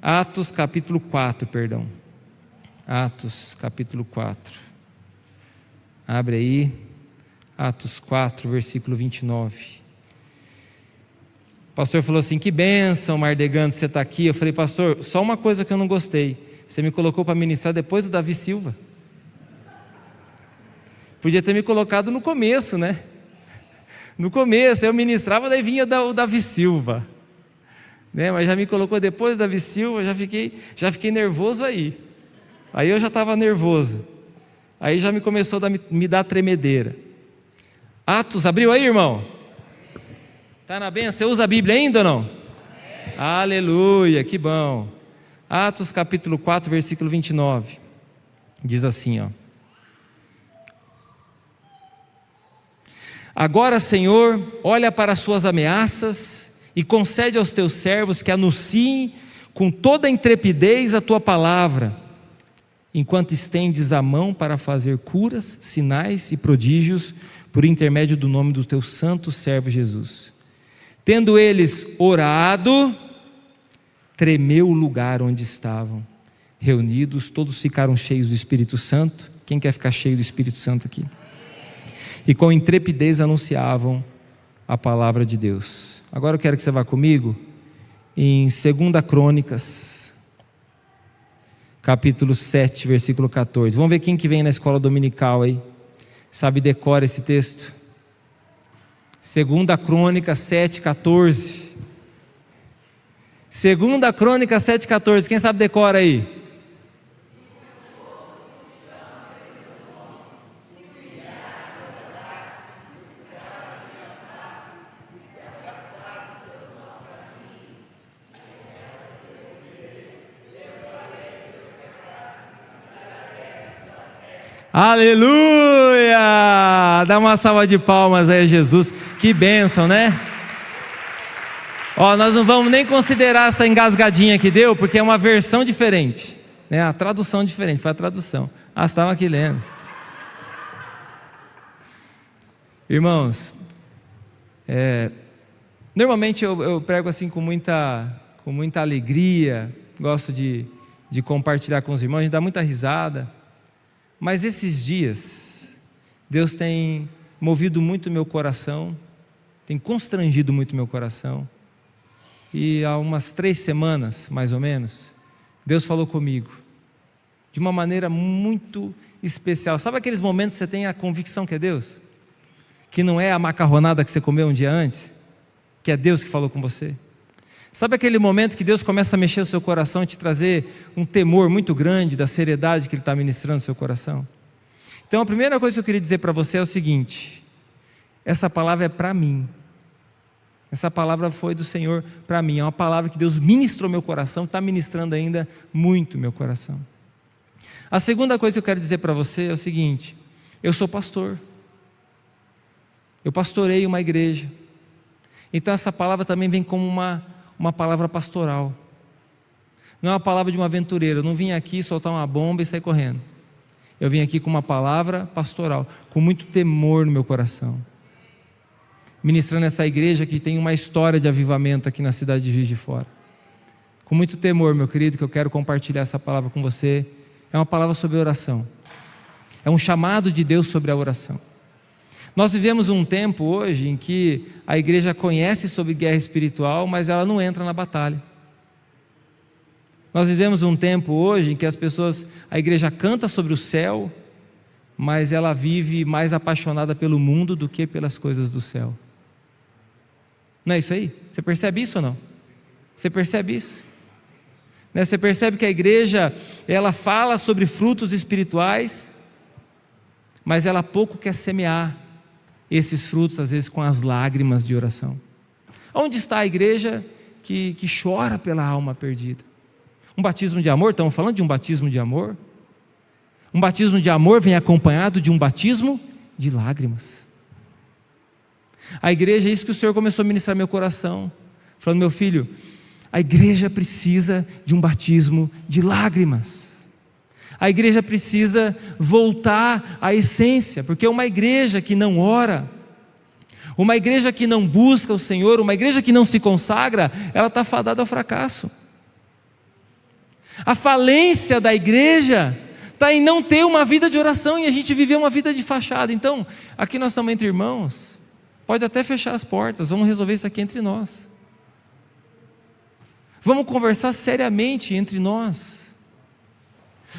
Atos capítulo 4, perdão. Atos capítulo 4. Abre aí. Atos 4, versículo 29. O pastor falou assim: que bênção, Mardegando, você está aqui. Eu falei: pastor, só uma coisa que eu não gostei. Você me colocou para ministrar depois do Davi Silva. Podia ter me colocado no começo, né? No começo eu ministrava, daí vinha o Davi Silva, né? Mas já me colocou depois do Davi Silva, já fiquei nervoso aí. Aí eu já estava nervoso. Aí já começou a me dar tremedeira. Atos, abriu aí, irmão? Está na benção? Você usa a Bíblia ainda ou não? Amém. Aleluia, que bom. Atos capítulo 4, versículo 29. Diz assim, ó: agora, Senhor, olha para as suas ameaças e concede aos teus servos que anunciem com toda a intrepidez a tua palavra, enquanto estendes a mão para fazer curas, sinais e prodígios por intermédio do nome do teu santo servo Jesus. Tendo eles orado, tremeu o lugar onde estavam reunidos, todos ficaram cheios do Espírito Santo. Quem quer ficar cheio do Espírito Santo aqui? E com intrepidez anunciavam a palavra de Deus. Agora eu quero que você vá comigo em 2 Crônicas, capítulo 7, versículo 14. Vamos ver quem que vem na escola dominical aí, sabe, decora esse texto. 2 Crônicas 7, 14. 2 Crônicas 7, 14. Quem sabe decora aí? Aleluia! Dá uma salva de palmas aí a Jesus. Que bênção, né? Ó, nós não vamos nem considerar essa engasgadinha que deu, porque é uma versão diferente, né? A tradução diferente, foi a tradução. Ah, você estava aqui lendo. Irmãos, normalmente eu prego assim com muita alegria, gosto de compartilhar com os irmãos, a gente dá muita risada. Mas esses dias, Deus tem movido muito meu coração, tem constrangido muito meu coração. E há umas 3 semanas, mais ou menos, Deus falou comigo, de uma maneira muito especial. Sabe aqueles momentos que você tem a convicção que é Deus? Que não é a macarronada que você comeu um dia antes? Que é Deus que falou com você? Sabe aquele momento que Deus começa a mexer o seu coração e te trazer um temor muito grande da seriedade que Ele está ministrando no seu coração? Então a primeira coisa que eu queria dizer para você é o seguinte: essa palavra é para mim. Essa palavra foi do Senhor para mim. É uma palavra que Deus ministrou meu coração, está ministrando ainda muito meu coração. A segunda coisa que eu quero dizer para você é o seguinte: eu sou pastor. Eu pastorei uma igreja. Então essa palavra também vem como uma palavra pastoral. Não é uma palavra de um aventureiro. Eu não vim aqui soltar uma bomba e sair correndo. Eu vim aqui com uma palavra pastoral, com muito temor no meu coração, ministrando essa igreja que tem uma história de avivamento aqui na cidade de Juiz de Fora. Com muito temor, meu querido, que eu quero compartilhar essa palavra com você. É uma palavra sobre oração. É um chamado de Deus sobre a oração. Nós vivemos um tempo hoje em que a igreja conhece sobre guerra espiritual, mas ela não entra na batalha. Nós vivemos um tempo hoje em que a igreja canta sobre o céu, mas ela vive mais apaixonada pelo mundo do que pelas coisas do céu. Não é isso aí? Você percebe isso ou não? Você percebe isso? Você percebe que a igreja, ela fala sobre frutos espirituais, mas ela pouco quer semear esses frutos, às vezes com as lágrimas de oração. Onde está a igreja que chora pela alma perdida? Um batismo de amor, estamos falando de um batismo de amor? Um batismo de amor vem acompanhado de um batismo de lágrimas. A igreja, é isso que o Senhor começou a ministrar meu coração, falando: meu filho, a igreja precisa de um batismo de lágrimas. A igreja precisa voltar à essência, porque uma igreja que não ora, uma igreja que não busca o Senhor, uma igreja que não se consagra, ela está fadada ao fracasso. A falência da igreja está em não ter uma vida de oração e a gente viver uma vida de fachada. Então, aqui nós estamos entre irmãos, pode até fechar as portas, vamos resolver isso aqui entre nós. Vamos conversar seriamente entre nós.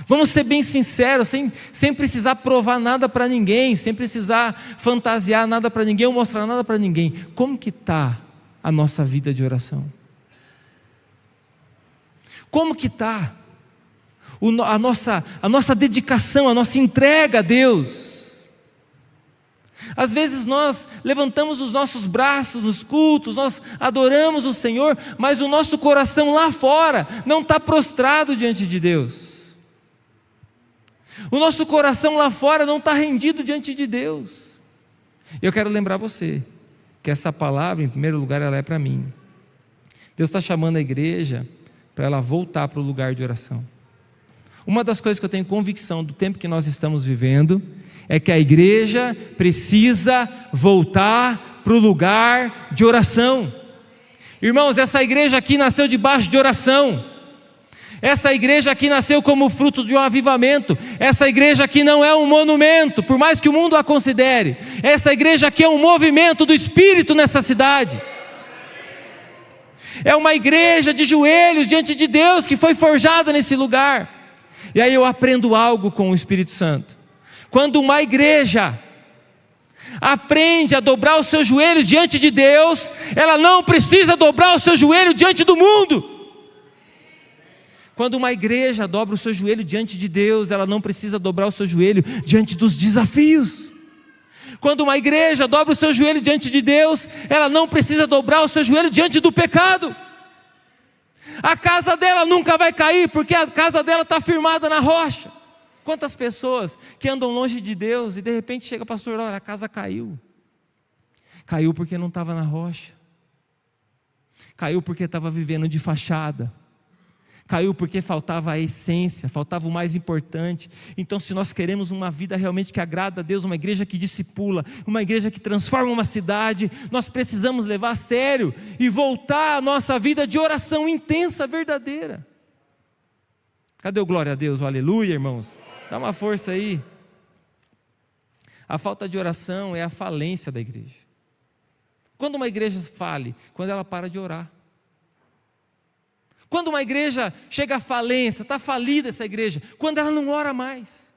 Vamos ser bem sinceros, sem precisar provar nada para ninguém, sem precisar fantasiar nada para ninguém ou mostrar nada para ninguém. Como que está a nossa vida de oração? Como que está a nossa dedicação, a nossa entrega a Deus? Às vezes nós levantamos os nossos braços nos cultos, nós adoramos o Senhor, mas o nosso coração lá fora não está prostrado diante de Deus. O nosso coração lá fora não está rendido diante de Deus. Eu quero lembrar você que essa palavra, em primeiro lugar, ela é para mim. Deus está chamando a igreja para ela voltar para o lugar de oração. Uma das coisas que eu tenho convicção do tempo que nós estamos vivendo é que a igreja precisa voltar para o lugar de oração. Irmãos, essa igreja aqui nasceu debaixo de oração. Essa igreja aqui nasceu como fruto de um avivamento. Essa igreja aqui não é um monumento, por mais que o mundo a considere. Essa igreja aqui é um movimento do Espírito nessa cidade. É uma igreja de joelhos diante de Deus que foi forjada nesse lugar. E aí eu aprendo algo com o Espírito Santo. Quando uma igreja aprende a dobrar os seus joelhos diante de Deus, ela não precisa dobrar o seu joelho diante do mundo. Quando uma igreja dobra o seu joelho diante de Deus, ela não precisa dobrar o seu joelho diante dos desafios. Quando uma igreja dobra o seu joelho diante de Deus, ela não precisa dobrar o seu joelho diante do pecado. A casa dela nunca vai cair, porque a casa dela está firmada na rocha. Quantas pessoas que andam longe de Deus e de repente chega pastor, olha, a casa caiu. Caiu porque não estava na rocha. Caiu porque estava vivendo de fachada. Caiu porque faltava a essência, faltava o mais importante. Então, se nós queremos uma vida realmente que agrada a Deus, uma igreja que discipula, uma igreja que transforma uma cidade, nós precisamos levar a sério e voltar a nossa vida de oração intensa, verdadeira. Cadê o glória a Deus, o aleluia, irmãos? Dá uma força aí. A falta de oração é a falência da igreja. Quando uma igreja fale, quando ela para de orar. Quando uma igreja chega à falência, está falida essa igreja, quando ela não ora mais,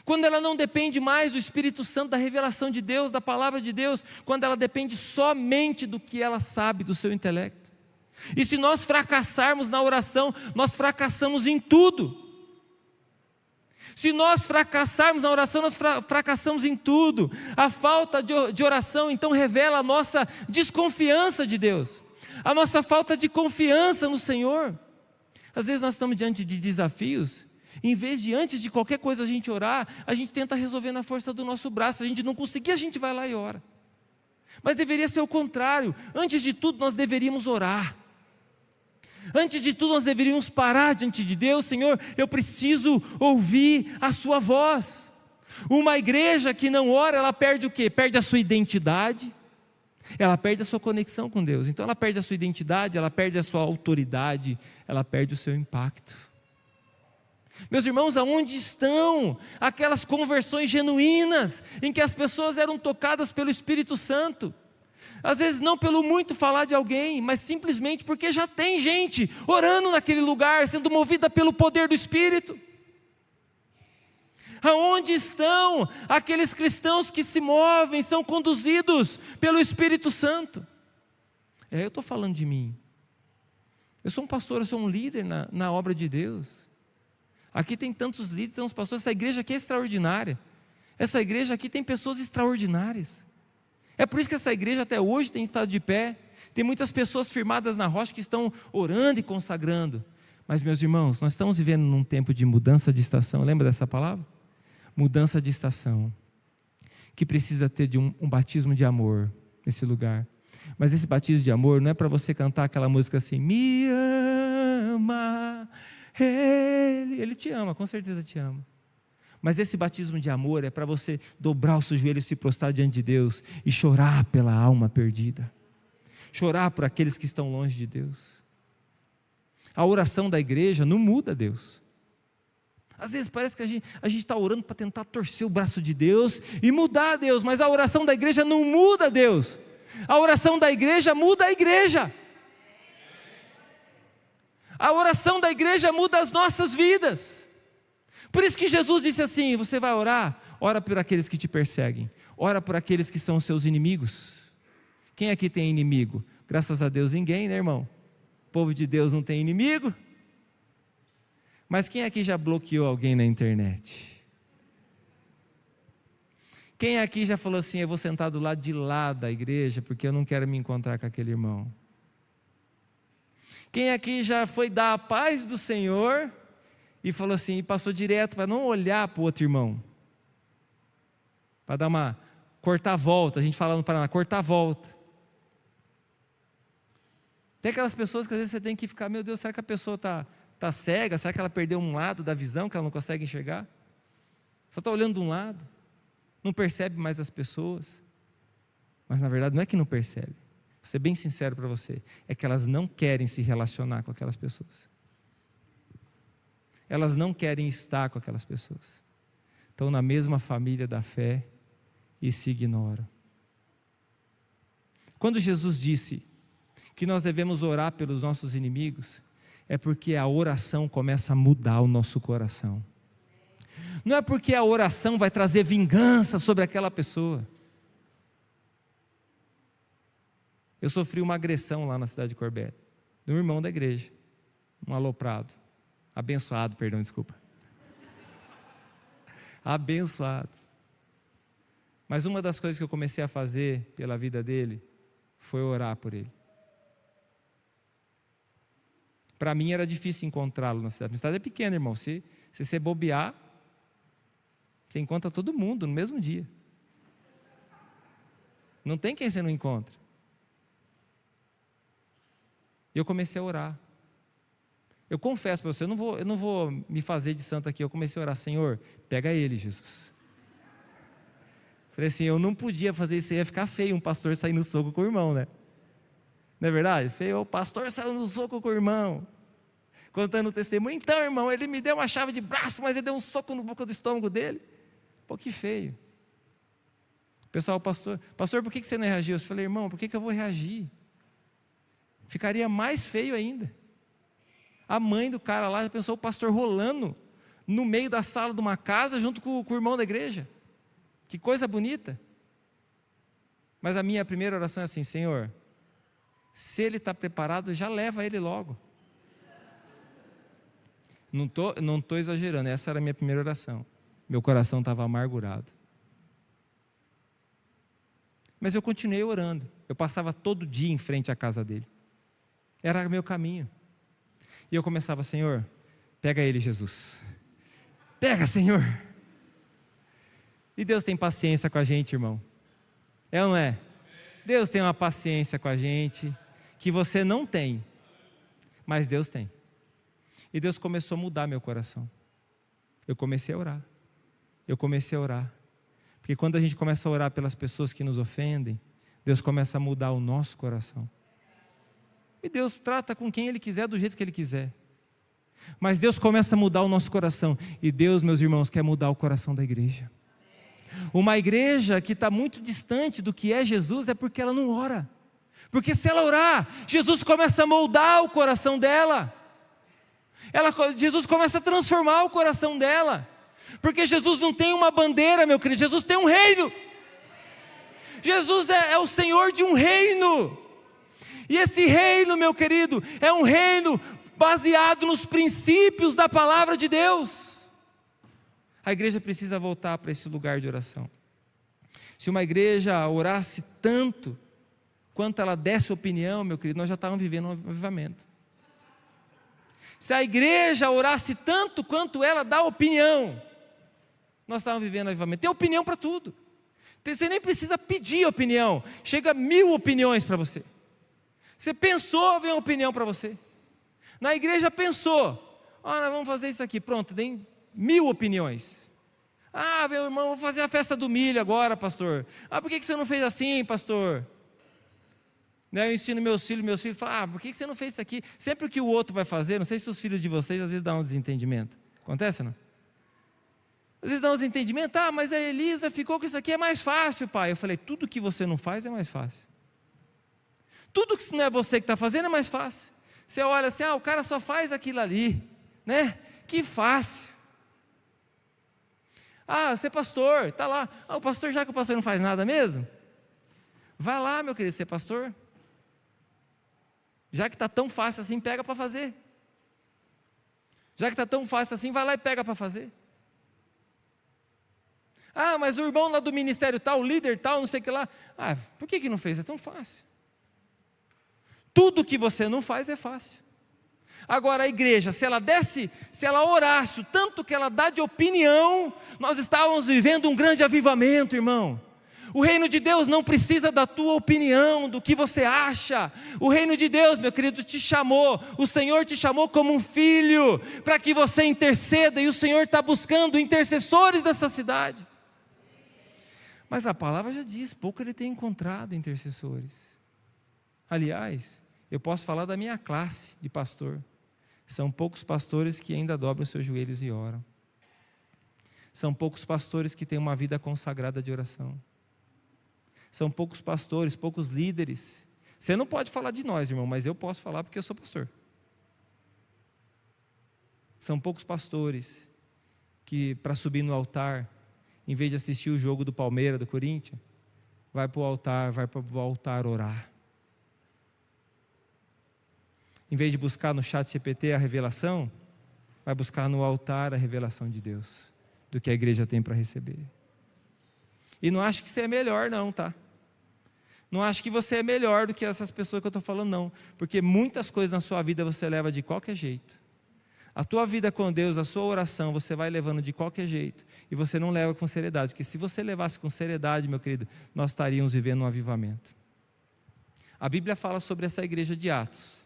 quando ela não depende mais do Espírito Santo, da revelação de Deus, da palavra de Deus, quando ela depende somente do que ela sabe, do seu intelecto. E se nós fracassarmos na oração, nós fracassamos em tudo. Se nós fracassarmos na oração, nós fracassamos em tudo. A falta de oração, então, revela a nossa desconfiança de Deus, a nossa falta de confiança no Senhor. Às vezes nós estamos diante de desafios, em vez de antes de qualquer coisa a gente orar, a gente tenta resolver na força do nosso braço. A gente não conseguir, a gente vai lá e ora. Mas deveria ser o contrário. Antes de tudo nós deveríamos orar. Antes de tudo nós deveríamos parar diante de Deus. Senhor, eu preciso ouvir a sua voz. Uma igreja que não ora, ela perde o quê? Perde a sua identidade. Ela perde a sua conexão com Deus. Então ela perde a sua identidade, ela perde a sua autoridade, ela perde o seu impacto. Meus irmãos, aonde estão aquelas conversões genuínas, em que as pessoas eram tocadas pelo Espírito Santo? Às vezes não pelo muito falar de alguém, mas simplesmente porque já tem gente orando naquele lugar, sendo movida pelo poder do Espírito. Aonde estão aqueles cristãos que se movem, são conduzidos pelo Espírito Santo? Eu estou falando de mim. Eu sou um pastor, eu sou um líder na obra de Deus. Aqui tem tantos líderes, tem uns pastores, essa igreja aqui é extraordinária. Essa igreja aqui tem pessoas extraordinárias. É por isso que essa igreja até hoje tem estado de pé. Tem muitas pessoas firmadas na rocha que estão orando e consagrando. Mas, meus irmãos, nós estamos vivendo num tempo de mudança de estação. Lembra dessa palavra? Mudança de estação. Que precisa ter de um batismo de amor nesse lugar. Mas esse batismo de amor não é para você cantar aquela música assim: me ama, Ele te ama, com certeza te ama. Mas esse batismo de amor é para você dobrar o seu joelho e se prostrar diante de Deus e chorar pela alma perdida. Chorar por aqueles que estão longe de Deus. A oração da igreja não muda Deus. Às vezes parece que a gente está orando para tentar torcer o braço de Deus e mudar Deus, mas a oração da igreja não muda Deus. A oração da igreja muda a igreja. A oração da igreja muda as nossas vidas. Por isso que Jesus disse assim: você vai orar? Ora por aqueles que te perseguem. Ora por aqueles que são seus inimigos. Quem aqui tem inimigo? Graças a Deus ninguém, né, irmão? O povo de Deus não tem inimigo. Mas quem aqui já bloqueou alguém na internet? Quem aqui já falou assim: eu vou sentar do lado de lá da igreja porque eu não quero me encontrar com aquele irmão? Quem aqui já foi dar a paz do Senhor e falou assim, e passou direto para não olhar para o outro irmão? Para dar uma cortar a volta, a gente fala no Paraná, cortar a volta. Tem aquelas pessoas que às vezes você tem que ficar: meu Deus, será que a pessoa está cega? Será que ela perdeu um lado da visão que ela não consegue enxergar? Só está olhando de um lado, não percebe mais as pessoas. Mas na verdade não é que não percebe, vou ser bem sincero para você, é que elas não querem se relacionar com aquelas pessoas. Elas não querem estar com aquelas pessoas. Estão na mesma família da fé e se ignoram. Quando Jesus disse que nós devemos orar pelos nossos inimigos, é porque a oração começa a mudar o nosso coração. Não é porque a oração vai trazer vingança sobre aquela pessoa. Eu sofri uma agressão lá na cidade de Corbélia, de um irmão da igreja, um aloprado, abençoado, perdão, desculpa. Abençoado. Mas uma das coisas que eu comecei a fazer pela vida dele foi orar por ele. Para mim era difícil encontrá-lo na cidade. A cidade é pequena, irmão. Se você bobear, você encontra todo mundo no mesmo dia. Não tem quem você não encontra. E eu comecei a orar. Eu confesso para você, eu não vou me fazer de santo aqui. Eu comecei a orar: Senhor, pega ele, Jesus. Falei assim, eu não podia fazer isso, ia ficar feio um pastor sair no soco com o irmão, né? Não é verdade? Feio, o pastor saiu no soco com o irmão, contando o testemunho. Então, irmão, ele me deu uma chave de braço, mas ele deu um soco no boca do estômago dele. Pô, que feio. Pessoal, pastor, por que você não reagiu? Eu falei: irmão, por que eu vou reagir? Ficaria mais feio ainda. A mãe do cara lá já pensou o pastor rolando no meio da sala de uma casa junto com o irmão da igreja. Que coisa bonita. Mas a minha primeira oração é assim: Senhor, se ele está preparado, já leva ele logo. Não tô exagerando, essa era a minha primeira oração. Meu coração estava amargurado. Mas eu continuei orando. Eu passava todo dia em frente à casa dele. Era meu caminho. E eu começava: Senhor, pega ele, Jesus. Pega, Senhor. E Deus tem paciência com a gente, irmão. É ou não é? Deus tem uma paciência com a gente que você não tem, mas Deus tem. E Deus começou a mudar meu coração. Eu comecei a orar. Porque quando a gente começa a orar pelas pessoas que nos ofendem, Deus começa a mudar o nosso coração. E Deus trata com quem Ele quiser, do jeito que Ele quiser. Mas Deus começa a mudar o nosso coração. E Deus, meus irmãos, quer mudar o coração da igreja. Uma igreja que está muito distante do que é Jesus é porque ela não ora. Porque se ela orar, Jesus começa a moldar o coração dela. Jesus começa a transformar o coração dela. Porque Jesus não tem uma bandeira, meu querido, Jesus tem um reino. Jesus é o Senhor de um reino. E esse reino, meu querido, é um reino baseado nos princípios da palavra de Deus. A igreja precisa voltar para esse lugar de oração. Se uma igreja orasse tanto quanto ela desse opinião, meu querido, nós já estávamos vivendo um avivamento. Se a igreja orasse tanto quanto ela dá opinião, nós estávamos vivendo um avivamento. Tem opinião para tudo. Você nem precisa pedir opinião. Chega 1000 opiniões para você. Você pensou, vem uma opinião para você. Na igreja pensou: nós vamos fazer isso aqui, pronto, tem 1000 opiniões. Meu irmão, vou fazer a festa do milho agora, pastor. Por que você não fez assim, pastor? Eu ensino meus filhos falam, por que você não fez isso aqui? Sempre que o outro vai fazer, não sei se os filhos de vocês às vezes dão um desentendimento. Acontece, não? Às vezes dão um desentendimento, mas a Elisa ficou com isso aqui, é mais fácil, pai. Eu falei, tudo que você não faz é mais fácil. Tudo que não é você que está fazendo é mais fácil. Você olha assim, o cara só faz aquilo ali, né? Que fácil. Você é pastor, está lá. O pastor, já que o pastor não faz nada mesmo, vai lá, meu querido, ser pastor. Já que está tão fácil assim, pega para fazer. Já que está tão fácil assim, vai lá e pega para fazer. Mas o irmão lá do ministério tal, o líder tal, não sei o que lá. Por que não fez? É tão fácil. Tudo que você não faz é fácil. Agora a igreja, se ela orasse o tanto que ela dá de opinião, nós estávamos vivendo um grande avivamento, irmão. O reino de Deus não precisa da tua opinião, do que você acha. O reino de Deus, meu querido, te chamou, o Senhor te chamou como um filho, para que você interceda, e o Senhor está buscando intercessores dessa cidade. Mas a palavra já diz, pouco ele tem encontrado intercessores. Aliás, eu posso falar da minha classe de pastor. São poucos pastores que ainda dobram os seus joelhos e oram. São poucos pastores que têm uma vida consagrada de oração. São poucos pastores, poucos líderes. Você não pode falar de nós, irmão, mas eu posso falar porque eu sou pastor. São poucos pastores que, para subir no altar, em vez de assistir o jogo do Palmeiras, do Corinthians, vai para o altar orar. Em vez de buscar no chat GPT a revelação, vai buscar no altar a revelação de Deus, do que a igreja tem para receber. E não acho que você é melhor não, tá? Não acho que você é melhor do que essas pessoas que eu estou falando não, porque muitas coisas na sua vida você leva de qualquer jeito. A tua vida com Deus, a sua oração, você vai levando de qualquer jeito, e você não leva com seriedade, porque se você levasse com seriedade, meu querido, nós estaríamos vivendo um avivamento. A Bíblia fala sobre essa igreja de Atos.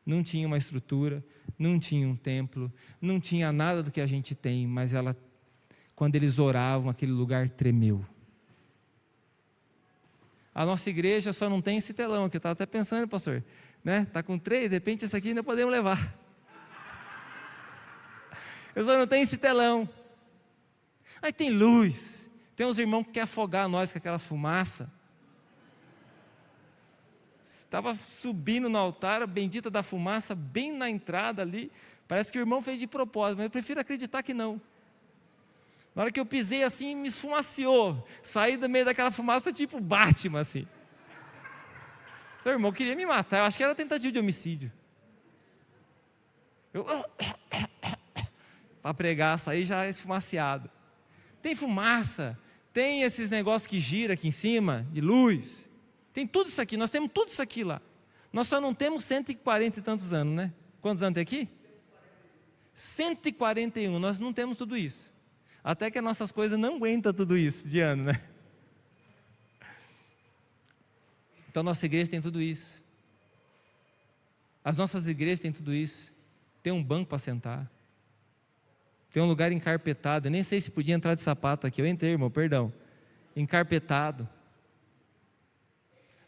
Não tinha uma estrutura, não tinha um templo, não tinha nada do que a gente tem, mas quando eles oravam, aquele lugar tremeu. A nossa igreja só não tem esse telão aqui, eu estava até pensando, pastor, né? Está com 3, de repente esse aqui ainda podemos levar. Eu só não tenho esse telão. Aí tem luz, tem uns irmãos que querem afogar nós com aquelas fumaças. Estava subindo no altar, a bendita da fumaça, bem na entrada ali. Parece que o irmão fez de propósito, mas eu prefiro acreditar que não. Na hora que eu pisei assim, me esfumaciou. Saí do meio daquela fumaça tipo Batman assim. O irmão queria me matar, eu acho que era tentativa de homicídio. Para pregar, saí já esfumaciado. Tem fumaça, tem esses negócios que giram aqui em cima, de luz. Tem tudo isso aqui, nós temos tudo isso aqui lá. Nós só não temos 140 e tantos anos, né? Quantos anos tem aqui? 141, nós não temos tudo isso. Até que as nossas coisas não aguentam tudo isso de ano, né? Então a nossa igreja tem tudo isso. As nossas igrejas têm tudo isso. Tem um banco para sentar. Tem um lugar encarpetado. Eu nem sei se podia entrar de sapato aqui. Eu entrei, irmão, perdão. Encarpetado.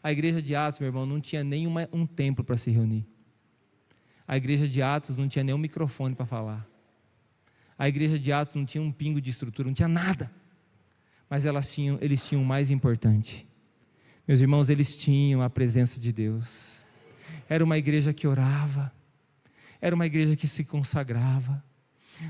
A igreja de Atos, meu irmão, não tinha nem um templo para se reunir. A igreja de Atos não tinha nem um microfone para falar. A igreja de Atos não tinha um pingo de estrutura, não tinha nada. Mas eles tinham o mais importante. Meus irmãos, eles tinham a presença de Deus. Era uma igreja que orava. Era uma igreja que se consagrava.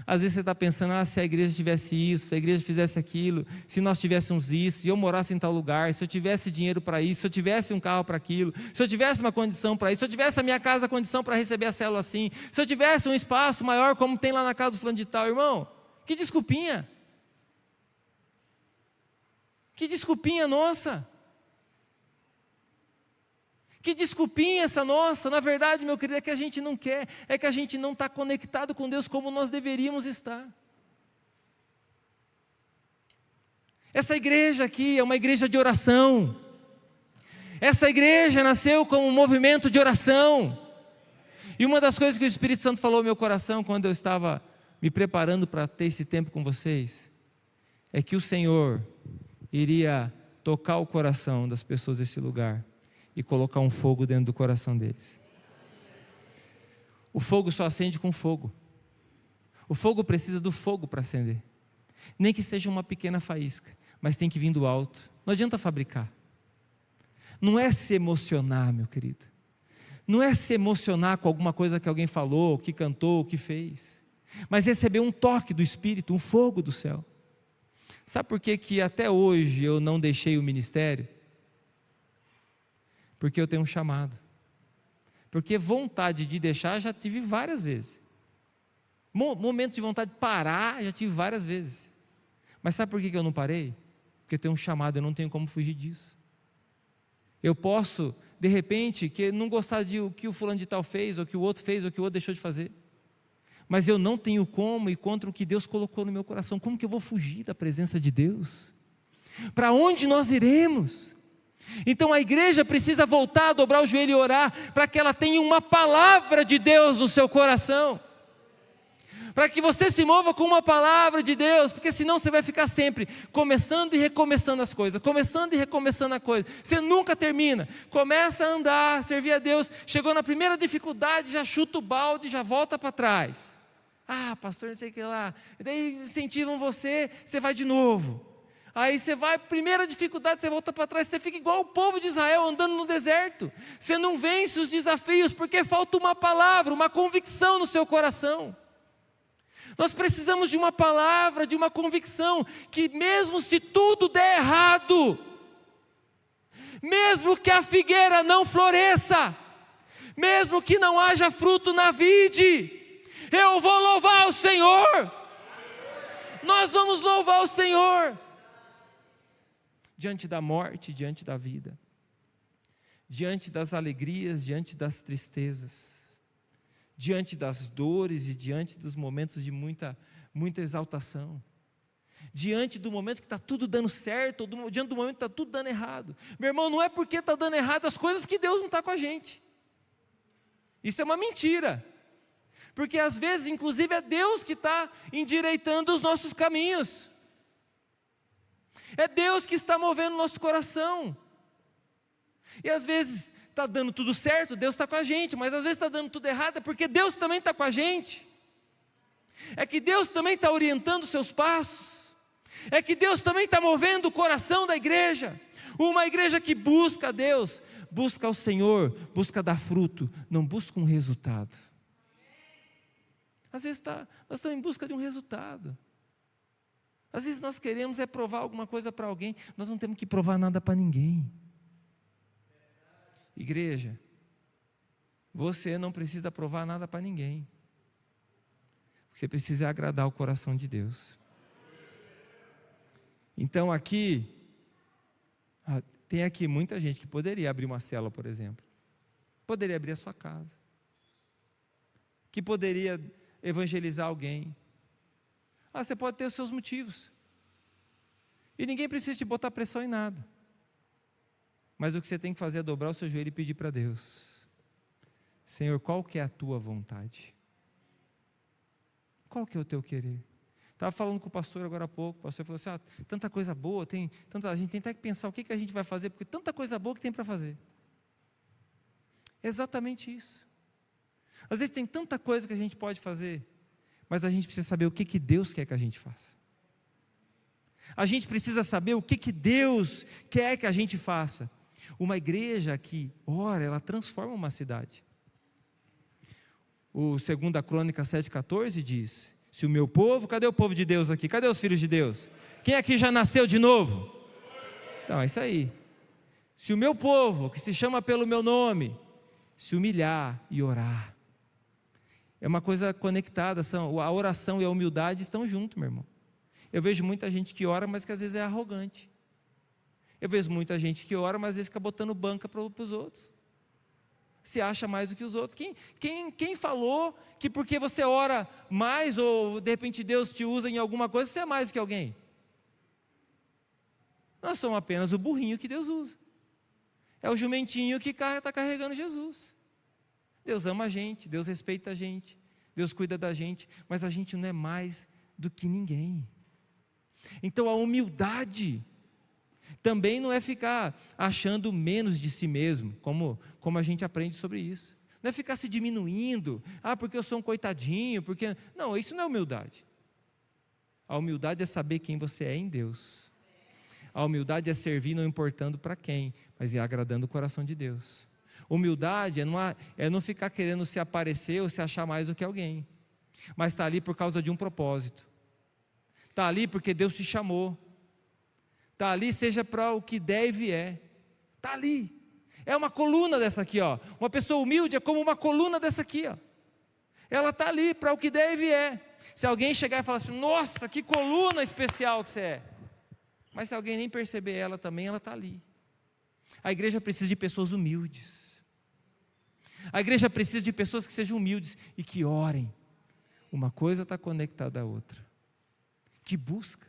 Às vezes você está pensando, se a igreja tivesse isso, se a igreja fizesse aquilo, se nós tivéssemos isso, se eu morasse em tal lugar, se eu tivesse dinheiro para isso, se eu tivesse um carro para aquilo, se eu tivesse uma condição para isso, se eu tivesse a minha casa a condição para receber a célula assim, se eu tivesse um espaço maior como tem lá na casa do fulano de tal, irmão, que desculpinha. Que desculpinha nossa. Que desculpinha essa nossa, na verdade, meu querido, é que a gente não quer, é que a gente não está conectado com Deus como nós deveríamos estar. Essa igreja aqui é uma igreja de oração. Essa igreja nasceu como um movimento de oração. E uma das coisas que o Espírito Santo falou no meu coração quando eu estava me preparando para ter esse tempo com vocês, é que o Senhor iria tocar o coração das pessoas desse lugar e colocar um fogo dentro do coração deles. O fogo só acende com fogo. O fogo precisa do fogo para acender. Nem que seja uma pequena faísca, mas tem que vir do alto. Não adianta fabricar. Não é se emocionar, meu querido. Não é se emocionar com alguma coisa que alguém falou, que cantou, que fez. Mas receber um toque do Espírito, um fogo do céu. Sabe por que até hoje eu não deixei o ministério? Porque eu tenho um chamado. Porque vontade de deixar já tive várias vezes. Momentos de vontade de parar já tive várias vezes. Mas sabe por que eu não parei? Porque eu tenho um chamado, eu não tenho como fugir disso. Eu posso, de repente, não gostar de o que o fulano de tal fez, ou que o outro fez, ou que o outro deixou de fazer. Mas eu não tenho como ir contra o que Deus colocou no meu coração. Como que eu vou fugir da presença de Deus? Para onde nós iremos? Então a igreja precisa voltar, dobrar o joelho e orar, para que ela tenha uma palavra de Deus no seu coração. Para que você se mova com uma palavra de Deus, porque senão você vai ficar sempre começando e recomeçando as coisas, começando e recomeçando a coisa. Você nunca termina. Começa a andar, servir a Deus, chegou na primeira dificuldade, já chuta o balde, já volta para trás. Ah, pastor, não sei o que lá. E daí incentivam você, você vai de novo. Aí você vai, primeira dificuldade, você volta para trás, você fica igual o povo de Israel andando no deserto. Você não vence os desafios, porque falta uma palavra, uma convicção no seu coração. Nós precisamos de uma palavra, de uma convicção, que mesmo se tudo der errado, mesmo que a figueira não floresça, mesmo que não haja fruto na vide, eu vou louvar o Senhor. Nós vamos louvar o Senhor. Diante da morte, diante da vida, diante das alegrias, diante das tristezas, diante das dores e diante dos momentos de muita exaltação, diante do momento que está tudo dando certo, ou diante do momento que está tudo dando errado. Meu irmão, não é porque está dando errado as coisas que Deus não está com a gente. Isso é uma mentira. Porque às vezes, inclusive, é Deus que está endireitando os nossos caminhos. É Deus que está movendo o nosso coração. E às vezes está dando tudo certo, Deus está com a gente, mas às vezes está dando tudo errado, é porque Deus também está com a gente. É que Deus também está orientando os seus passos. É que Deus também está movendo o coração da igreja. Uma igreja que busca a Deus, busca ao Senhor, busca dar fruto, não busca um resultado. Às vezes nós estamos em busca de um resultado. Às vezes nós queremos provar alguma coisa para alguém, nós não temos que provar nada para ninguém. Igreja, você não precisa provar nada para ninguém. O que você precisa é agradar o coração de Deus. Então tem aqui muita gente que poderia abrir uma célula, por exemplo. Poderia abrir a sua casa. Que poderia evangelizar alguém. Você pode ter os seus motivos. E ninguém precisa te botar pressão em nada. Mas o que você tem que fazer é dobrar o seu joelho e pedir para Deus: Senhor, qual que é a tua vontade? Qual que é o teu querer? Estava falando com o pastor agora há pouco, o pastor falou assim: tanta coisa boa, a gente tem até que pensar o que a gente vai fazer, porque tanta coisa boa que tem para fazer. É exatamente isso. Às vezes tem tanta coisa que a gente pode fazer, mas a gente precisa saber o que Deus quer que a gente faça. A gente precisa saber o que Deus quer que a gente faça. Uma igreja que ora, ela transforma uma cidade. O 2 Crônicas 7,14 diz: se o meu povo, cadê o povo de Deus aqui? Cadê os filhos de Deus? Quem aqui já nasceu de novo? Então, é isso aí. Se o meu povo, que se chama pelo meu nome, se humilhar e orar. É uma coisa conectada, a oração e a humildade estão juntos, meu irmão. Eu vejo muita gente que ora, mas que às vezes é arrogante. Eu vejo muita gente que ora, mas às vezes fica botando banca para os outros. Se acha mais do que os outros. Quem falou que porque você ora mais, ou de repente Deus te usa em alguma coisa, você é mais do que alguém? Nós somos apenas o burrinho que Deus usa. É o jumentinho que está carregando Jesus. Deus ama a gente, Deus respeita a gente, Deus cuida da gente, mas a gente não é mais do que ninguém. Então a humildade Também não é ficar achando menos de si mesmo, como a gente aprende sobre isso. Não é ficar se diminuindo, porque eu sou um coitadinho, porque... Não, isso não é humildade. A humildade é saber quem você é em Deus. A humildade é servir não importando para quem, mas é agradando o coração de Deus. Humildade é não ficar querendo se aparecer ou se achar mais do que alguém, mas está ali por causa de um propósito. Está ali porque Deus te chamou. Está ali seja para o que der e vier. Está ali. É uma coluna dessa aqui, ó. Uma pessoa humilde é como uma coluna dessa aqui, ó. Ela está ali para o que der e vier. Se alguém chegar e falar assim, nossa, que coluna especial que você é. Mas se alguém nem perceber ela também, ela está ali. A igreja precisa de pessoas humildes. A igreja precisa de pessoas que sejam humildes e que orem. Uma coisa está conectada à outra. Que busca.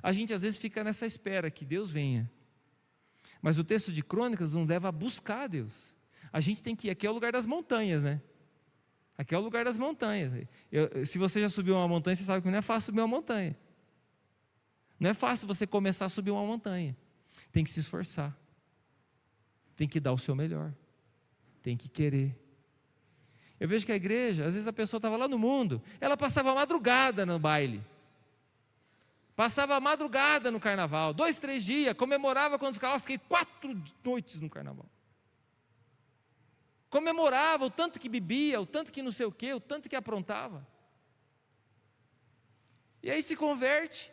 A gente às vezes fica nessa espera que Deus venha. Mas o texto de Crônicas nos leva a buscar Deus. A gente tem que ir, aqui é o lugar das montanhas, né? Aqui é o lugar das montanhas. Se você já subiu uma montanha, você sabe que não é fácil subir uma montanha. Não é fácil você começar a subir uma montanha. Tem que se esforçar. Tem que dar o seu melhor. Tem que querer. Eu vejo que a igreja, às vezes a pessoa estava lá no mundo, ela passava a madrugada no baile. Passava a madrugada no carnaval, 2, 3 dias, comemorava quando ficava, fiquei 4 noites no carnaval. Comemorava o tanto que bebia, o tanto que não sei o quê, o tanto que aprontava. E aí se converte,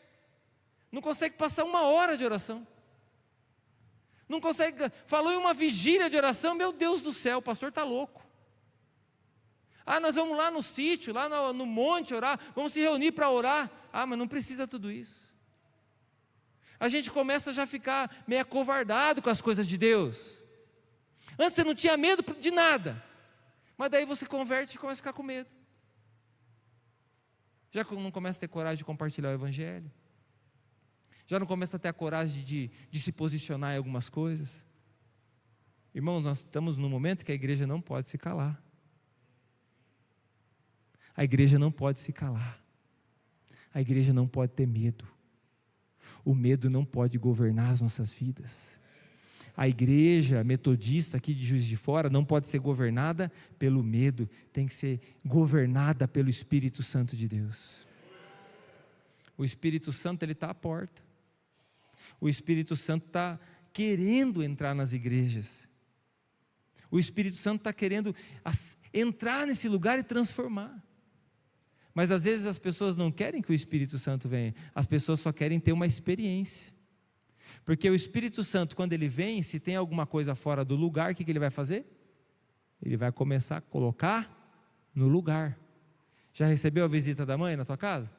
não consegue passar 1 hora de oração. Não consegue, falou em uma vigília de oração, meu Deus do céu, o pastor está louco. Nós vamos lá no sítio, lá no monte orar, vamos se reunir para orar. Mas não precisa tudo isso. A gente começa já a ficar meio acovardado com as coisas de Deus. Antes você não tinha medo de nada, mas daí você converte e começa a ficar com medo. Já não começa a ter coragem de compartilhar o Evangelho. Já não começa a ter a coragem de se posicionar em algumas coisas. Irmãos, nós estamos num momento que a igreja não pode se calar. A igreja não pode se calar. A igreja não pode ter medo. O medo não pode governar as nossas vidas. A igreja metodista aqui de Juiz de Fora não pode ser governada pelo medo, tem que ser governada pelo Espírito Santo de Deus. O Espírito Santo, ele está à porta. O Espírito Santo está querendo entrar nas igrejas. O Espírito Santo está querendo entrar nesse lugar e transformar. Mas às vezes as pessoas não querem que o Espírito Santo venha, as pessoas só querem ter uma experiência. Porque o Espírito Santo, quando ele vem, se tem alguma coisa fora do lugar, o que ele vai fazer? Ele vai começar a colocar no lugar. Já recebeu a visita da mãe na tua casa?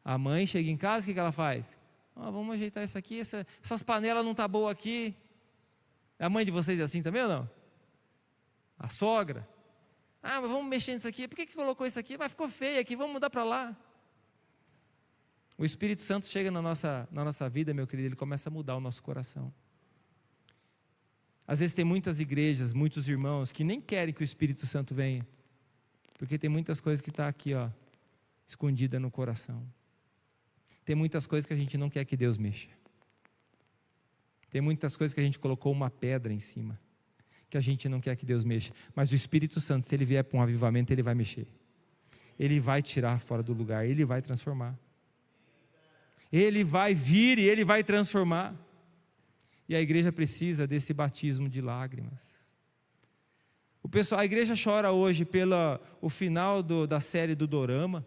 A mãe chega em casa, o que ela faz? Vamos ajeitar isso aqui, essas panelas não estão boas aqui. A mãe de vocês é assim também ou não? A sogra? Mas vamos mexer nisso aqui, por que colocou isso aqui? Ficou feio aqui, vamos mudar para lá. O Espírito Santo chega na nossa vida, meu querido, ele começa a mudar o nosso coração. Às vezes tem muitas igrejas, muitos irmãos que nem querem que o Espírito Santo venha, porque tem muitas coisas que estão aqui, escondida no coração. Tem muitas coisas que a gente não quer que Deus mexa. Tem muitas coisas que a gente colocou uma pedra em cima, que a gente não quer que Deus mexa. Mas o Espírito Santo, se ele vier para um avivamento, ele vai mexer. Ele vai tirar fora do lugar, ele vai transformar. Ele vai vir e ele vai transformar. E a igreja precisa desse batismo de lágrimas. A igreja chora hoje pelo final da série do Dorama.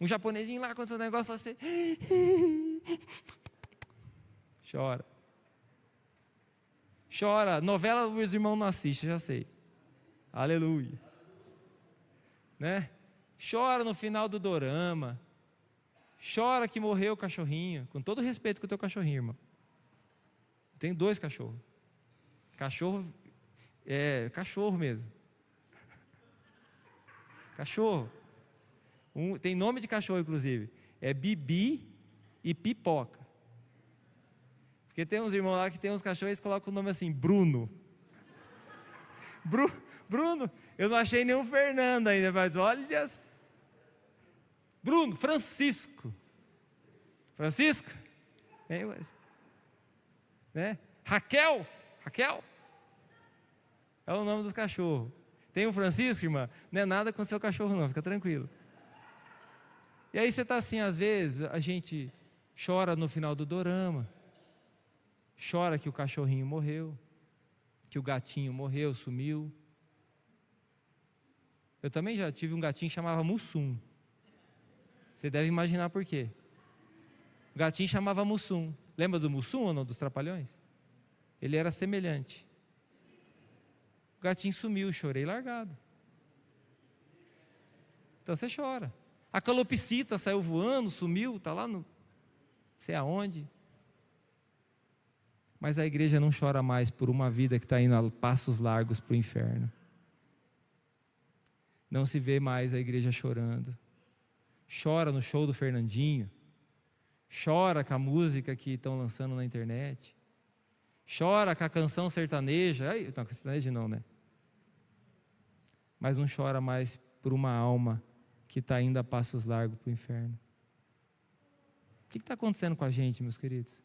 Um japonesinho lá, quando o negócio assim, chora. Chora. Novela os irmãos não assistem, já sei. Aleluia. Né? Chora no final do Dorama. Chora que morreu o cachorrinho. Com todo respeito com o teu cachorrinho, irmão. Eu tenho 2 cachorros. Cachorro mesmo. Cachorro. Tem nome de cachorro, inclusive. É Bibi e Pipoca. Porque tem uns irmãos lá que tem uns cachorros e colocam o nome assim, Bruno. Bruno, eu não achei nenhum Fernando ainda, mas olha. Bruno, Francisco. Francisco? Né? Raquel? É o nome dos cachorros. Tem um Francisco, irmã? Não é nada com o seu cachorro não, fica tranquilo. E aí você está assim, às vezes, a gente chora no final do dorama, chora que o cachorrinho morreu, que o gatinho morreu, sumiu. Eu também já tive um gatinho que chamava Mussum. Você deve imaginar por quê. O gatinho chamava Mussum. Lembra do Mussum ou não, dos Trapalhões? Ele era semelhante. O gatinho sumiu, chorei largado. Então você chora. A calopsita saiu voando, sumiu, está lá no sei aonde. Mas a igreja não chora mais por uma vida que está indo a passos largos para o inferno. Não se vê mais a igreja chorando. Chora no show do Fernandinho. Chora com a música que estão lançando na internet. Chora com a canção sertaneja. Não, sertaneja não, né? Mas não chora mais por uma alma que está indo a passos largos para o inferno. O que está acontecendo com a gente, meus queridos?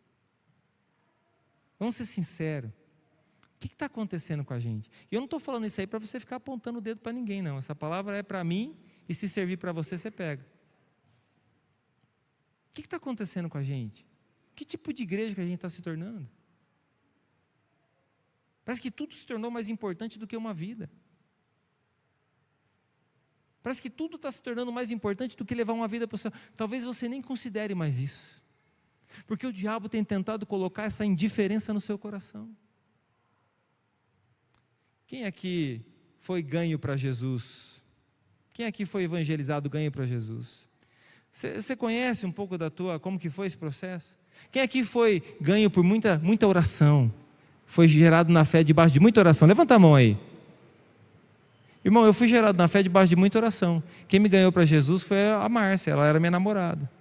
Vamos ser sinceros. O que está acontecendo com a gente? E eu não estou falando isso aí para você ficar apontando o dedo para ninguém, não. Essa palavra é para mim e se servir para você, você pega. O que está acontecendo com a gente? Que tipo de igreja que a gente está se tornando? Parece que tudo se tornou mais importante do que uma vida. Parece que tudo está se tornando mais importante do que levar uma vida para o céu. Talvez você nem considere mais isso. Porque o diabo tem tentado colocar essa indiferença no seu coração. Quem aqui foi ganho para Jesus? Quem aqui foi evangelizado ganho para Jesus? Você conhece um pouco como que foi esse processo? Quem aqui foi ganho por muita oração? Foi gerado na fé debaixo de muita oração? Levanta a mão aí. Irmão, eu fui gerado na fé debaixo de muita oração. Quem me ganhou para Jesus foi a Márcia, ela era minha namorada.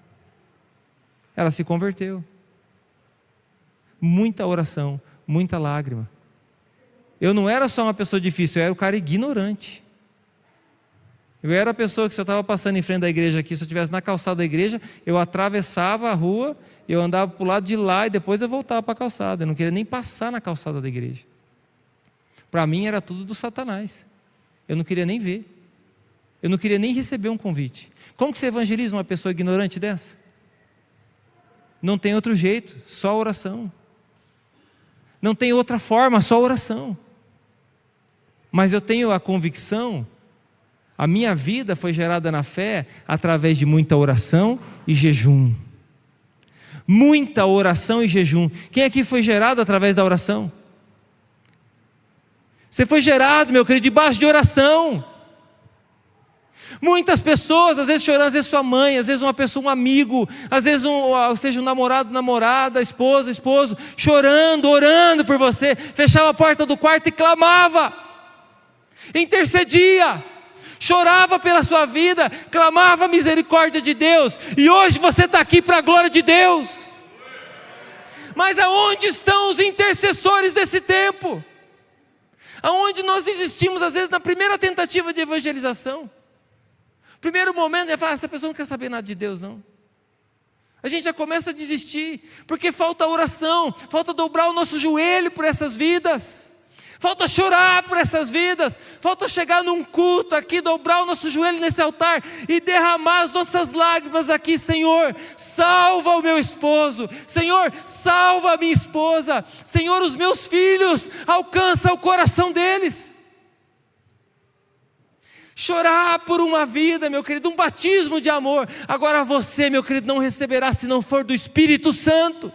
Ela se converteu. Muita oração, muita lágrima. Eu não era só uma pessoa difícil, eu era o cara ignorante. Eu era a pessoa que se eu estava passando em frente da igreja aqui, se eu estivesse na calçada da igreja, eu atravessava a rua, eu andava para o lado de lá e depois eu voltava para a calçada. Eu não queria nem passar na calçada da igreja. Para mim era tudo do Satanás. Eu não queria nem ver. Eu não queria nem receber um convite. Como que você evangeliza uma pessoa ignorante dessa? Não tem outro jeito, só oração. Não tem outra forma, só oração. Mas eu tenho a convicção, a minha vida foi gerada na fé através de muita oração e jejum. Muita oração e jejum. Quem aqui foi gerado através da oração? Você foi gerado, meu querido, debaixo de oração. Muitas pessoas, às vezes chorando, às vezes sua mãe, às vezes uma pessoa, um amigo, às vezes um namorado, namorada, esposa, esposo, chorando, orando por você, fechava a porta do quarto e clamava, intercedia, chorava pela sua vida, clamava a misericórdia de Deus, e hoje você está aqui para a glória de Deus. Mas aonde estão os intercessores desse tempo? Aonde nós desistimos às vezes na primeira tentativa de evangelização? Primeiro momento é falar, essa pessoa não quer saber nada de Deus não. A gente já começa a desistir, porque falta oração, falta dobrar o nosso joelho por essas vidas, falta chorar por essas vidas, falta chegar num culto aqui, dobrar o nosso joelho nesse altar e derramar as nossas lágrimas aqui. Senhor, salva o meu esposo, Senhor, salva a minha esposa, Senhor, os meus filhos, alcança o coração deles. Chorar por uma vida, meu querido, um batismo de amor. Agora você, meu querido, não receberá se não for do Espírito Santo.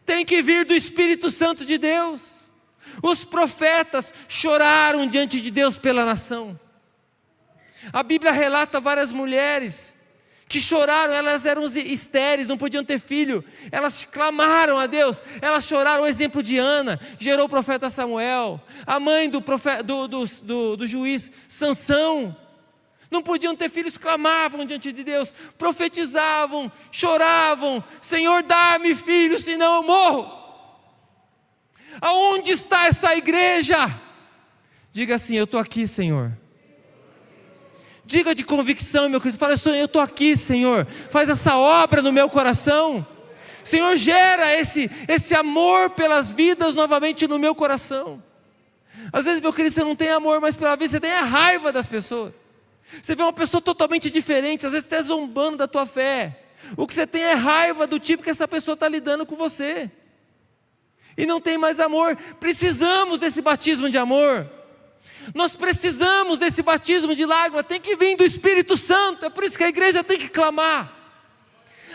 Tem que vir do Espírito Santo de Deus. Os profetas choraram diante de Deus pela nação. A Bíblia relata várias mulheres que choraram, elas eram estéreis, não podiam ter filho, elas clamaram a Deus, elas choraram. O exemplo de Ana, gerou o profeta Samuel, a mãe do juiz Sansão, não podiam ter filhos, clamavam diante de Deus, profetizavam, choravam, Senhor, dá-me filhos, senão eu morro. Aonde está essa igreja? Diga assim, eu estou aqui, Senhor, Diga de convicção, meu querido. Fala, eu estou aqui, Senhor. Faz essa obra no meu coração. Senhor, gera esse amor pelas vidas novamente no meu coração. Às vezes, meu querido, você não tem amor mais pela vida, você tem a raiva das pessoas. Você vê uma pessoa totalmente diferente, às vezes até zombando da tua fé. O que você tem é raiva do tipo que essa pessoa está lidando com você. E não tem mais amor. Precisamos desse batismo de amor. Nós precisamos desse batismo de lágrima. Tem que vir do Espírito Santo. É por isso que a igreja tem que clamar.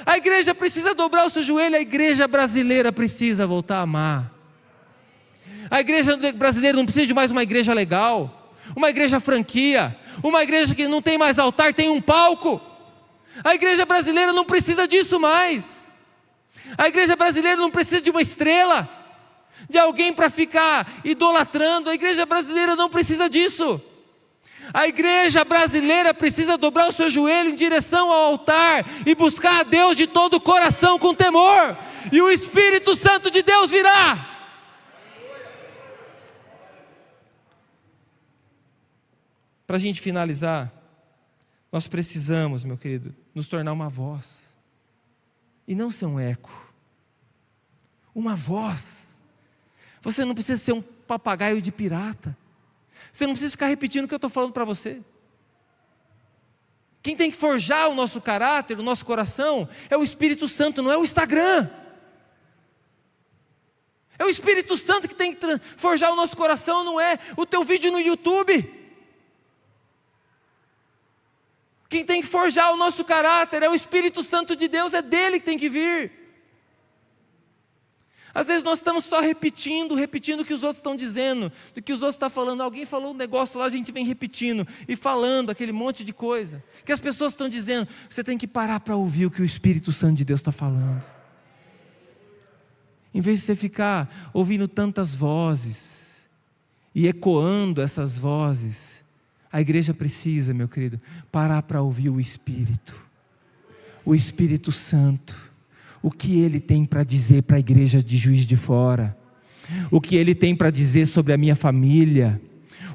A igreja precisa dobrar o seu joelho. A igreja brasileira precisa voltar a amar. A igreja brasileira não precisa de mais uma igreja legal, uma igreja franquia, uma igreja que não tem mais altar, tem um palco. A igreja brasileira não precisa disso mais. A igreja brasileira não precisa de uma estrela, de alguém para ficar idolatrando. A igreja brasileira não precisa disso. A igreja brasileira precisa dobrar o seu joelho em direção ao altar e buscar a Deus de todo o coração com temor, e o Espírito Santo de Deus virá. Para a gente finalizar, nós precisamos, meu querido, nos tornar uma voz, e não ser um eco, uma voz. Você não precisa ser um papagaio de pirata, você não precisa ficar repetindo o que eu estou falando para você. Quem tem que forjar o nosso caráter, o nosso coração, é o Espírito Santo, não é o Instagram. É o Espírito Santo que tem que forjar o nosso coração, não é o teu vídeo no YouTube. Quem tem que forjar o nosso caráter é o Espírito Santo de Deus, é dele que tem que vir. Às vezes nós estamos só repetindo o que os outros estão dizendo, do que os outros estão falando. Alguém falou um negócio lá, a gente vem repetindo e falando aquele monte de coisa que as pessoas estão dizendo. Você tem que parar para ouvir o que o Espírito Santo de Deus está falando. Em vez de você ficar ouvindo tantas vozes e ecoando essas vozes, a igreja precisa, meu querido, parar para ouvir o Espírito Santo, o que Ele tem para dizer para a igreja de Juiz de Fora, o que Ele tem para dizer sobre a minha família,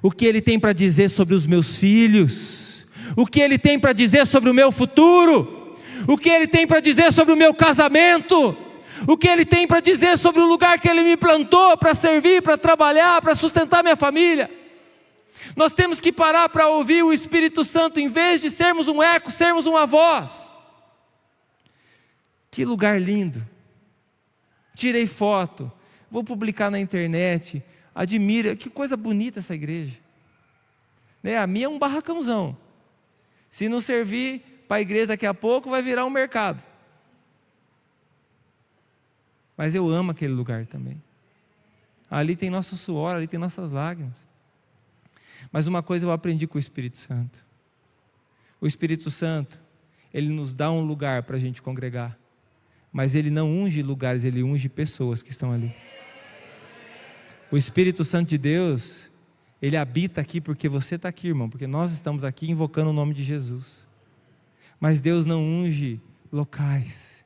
o que Ele tem para dizer sobre os meus filhos, o que Ele tem para dizer sobre o meu futuro, o que Ele tem para dizer sobre o meu casamento, o que Ele tem para dizer sobre o lugar que Ele me plantou para servir, para trabalhar, para sustentar minha família. Nós temos que parar para ouvir o Espírito Santo, em vez de sermos um eco, sermos uma voz. Que lugar lindo. Tirei foto, vou publicar na internet. Admira, que coisa bonita essa igreja. A minha é um barracãozão. Se não servir para a igreja daqui a pouco, vai virar um mercado. Mas eu amo aquele lugar também. Ali tem nosso suor, ali tem nossas lágrimas. Mas uma coisa eu aprendi com o Espírito Santo. O Espírito Santo, ele nos dá um lugar para a gente congregar. Mas ele não unge lugares, ele unge pessoas que estão ali. O Espírito Santo de Deus, ele habita aqui porque você está aqui, irmão. Porque nós estamos aqui invocando o nome de Jesus. Mas Deus não unge locais.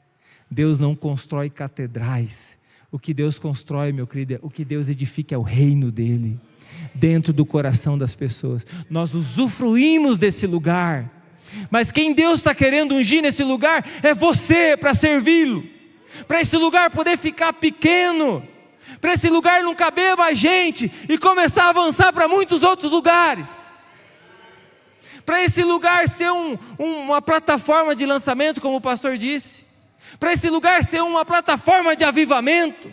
Deus não constrói catedrais. O que Deus constrói, meu querido, o que Deus edifica é o reino dele, dentro do coração das pessoas. Nós usufruímos desse lugar, mas quem Deus está querendo ungir nesse lugar é você, para servi-lo, para esse lugar poder ficar pequeno, para esse lugar não caber mais gente e começar a avançar para muitos outros lugares, para esse lugar ser uma plataforma de lançamento, como o pastor disse, para esse lugar ser uma plataforma de avivamento,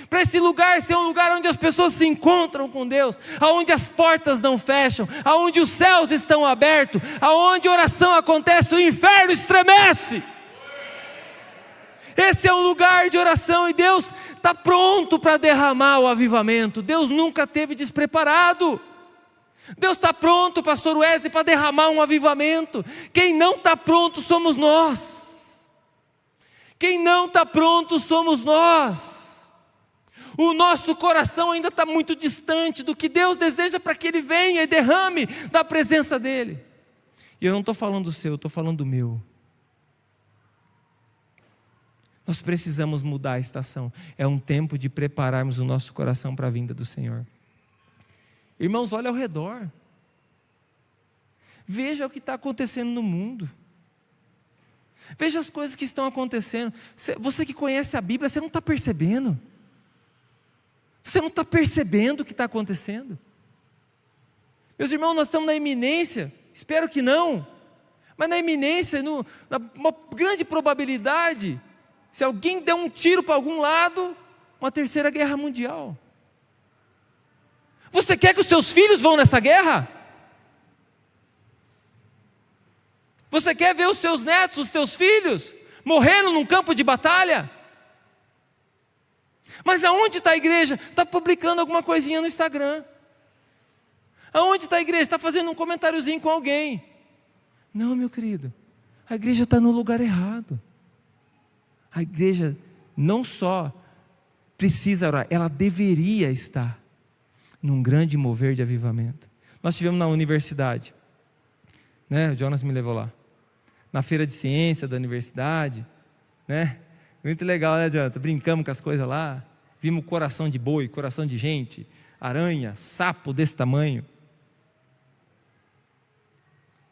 para esse lugar ser um lugar onde as pessoas se encontram com Deus, aonde as portas não fecham, aonde os céus estão abertos, aonde oração acontece, o inferno estremece. Esse é um lugar de oração e Deus está pronto para derramar o avivamento. Deus nunca esteve despreparado. Deus está pronto, pastor Wesley, para derramar um avivamento. Quem não está pronto somos nós. Quem não está pronto somos nós. O nosso coração ainda está muito distante do que Deus deseja para que Ele venha e derrame da presença dEle. E eu não estou falando do seu, eu estou falando do meu. Nós precisamos mudar a estação. É um tempo de prepararmos o nosso coração para a vinda do Senhor. Irmãos, olha ao redor. Veja o que está acontecendo no mundo. Veja as coisas que estão acontecendo. Você que conhece a Bíblia, você não está percebendo. Você não está percebendo o que está acontecendo. Meus irmãos, nós estamos na iminência, espero que não, mas na iminência, uma grande probabilidade, se alguém der um tiro para algum lado, uma terceira guerra mundial. Você quer que os seus filhos vão nessa guerra? Você quer ver os seus netos, os seus filhos, morrendo num campo de batalha? Mas aonde está a igreja? Está publicando alguma coisinha no Instagram. Aonde está a igreja? Está fazendo um comentáriozinho com alguém. Não, meu querido, a igreja está no lugar errado. A igreja não só precisa orar, ela deveria estar num grande mover de avivamento. Nós tivemos na universidade, né? O Jonas me levou lá, na feira de ciência da universidade, né? Muito legal, né, Jonathan? Brincamos com as coisas lá, vimos coração de boi, coração de gente, aranha, sapo desse tamanho.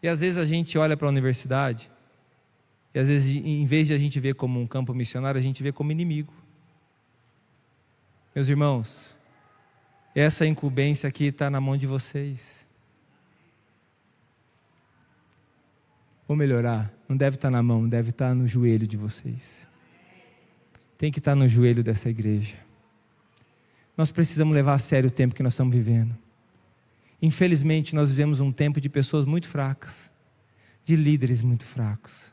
E às vezes a gente olha para a universidade, e às vezes em vez de a gente ver como um campo missionário, a gente vê como inimigo. Meus irmãos, essa incumbência aqui está na mão de vocês. Vou melhorar, não deve estar na mão, deve estar no joelho de vocês. Tem que estar no joelho dessa igreja. Nós precisamos levar a sério o tempo que nós estamos vivendo. Infelizmente, nós vivemos um tempo de pessoas muito fracas, de líderes muito fracos,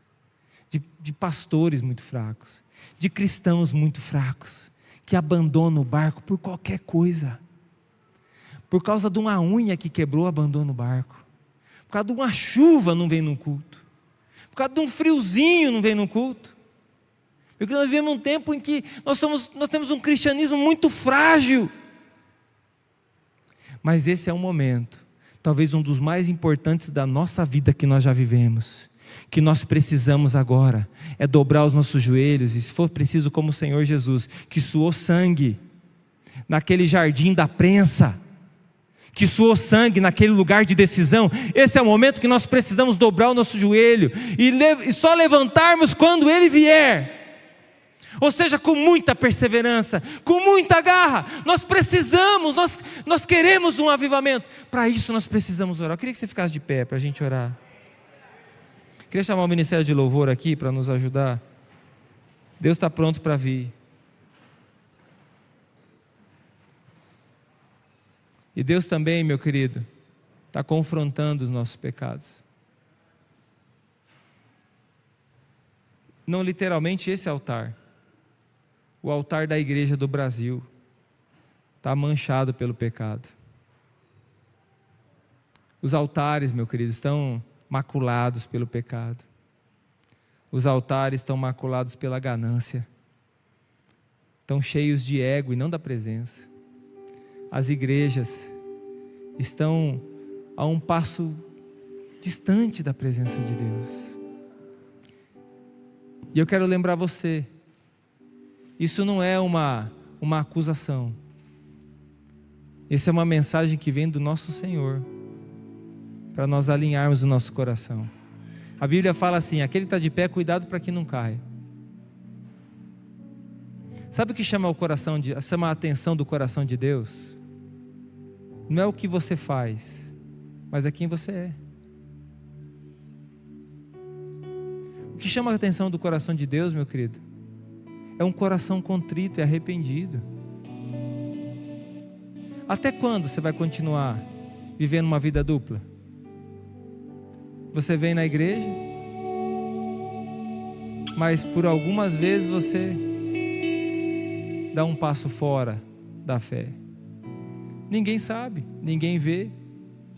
de pastores muito fracos, de cristãos muito fracos, que abandonam o barco por qualquer coisa. Por causa de uma unha que quebrou, abandona o barco. Por causa de uma chuva, não vem no culto. Por causa de um friozinho, não vem no culto. Porque nós vivemos um tempo em que nós temos um cristianismo muito frágil. Mas esse é um momento, talvez um dos mais importantes da nossa vida que nós já vivemos, que nós precisamos agora, é dobrar os nossos joelhos, e se for preciso, como o Senhor Jesus, que suou sangue, naquele jardim da prensa, que suou sangue naquele lugar de decisão, esse é o momento que nós precisamos dobrar o nosso joelho, e só levantarmos quando Ele vier. Ou seja, com muita perseverança, com muita garra. Nós precisamos, nós queremos um avivamento. Para isso nós precisamos orar. Eu queria que você ficasse de pé para a gente orar. Queria chamar o Ministério de Louvor aqui para nos ajudar. Deus está pronto para vir. E Deus também, meu querido, está confrontando os nossos pecados. Não literalmente esse altar. O altar da igreja do Brasil está manchado pelo pecado. Os altares, meu querido, estão maculados pelo pecado. Os altares estão maculados pela ganância. Estão cheios de ego e não da presença. As igrejas estão a um passo distante da presença de Deus. E eu quero lembrar você, isso não é uma acusação. Isso é uma mensagem que vem do nosso Senhor, para nós alinharmos o nosso coração. A Bíblia fala assim: aquele que está de pé, cuidado para que não caia. Sabe o que chama chama a atenção do coração de Deus? Não é o que você faz, mas é quem você é. O que chama a atenção do coração de Deus, meu querido, é um coração contrito e arrependido. Até quando você vai continuar vivendo uma vida dupla? Você vem na igreja, mas por algumas vezes você dá um passo fora da fé. Ninguém sabe, ninguém vê.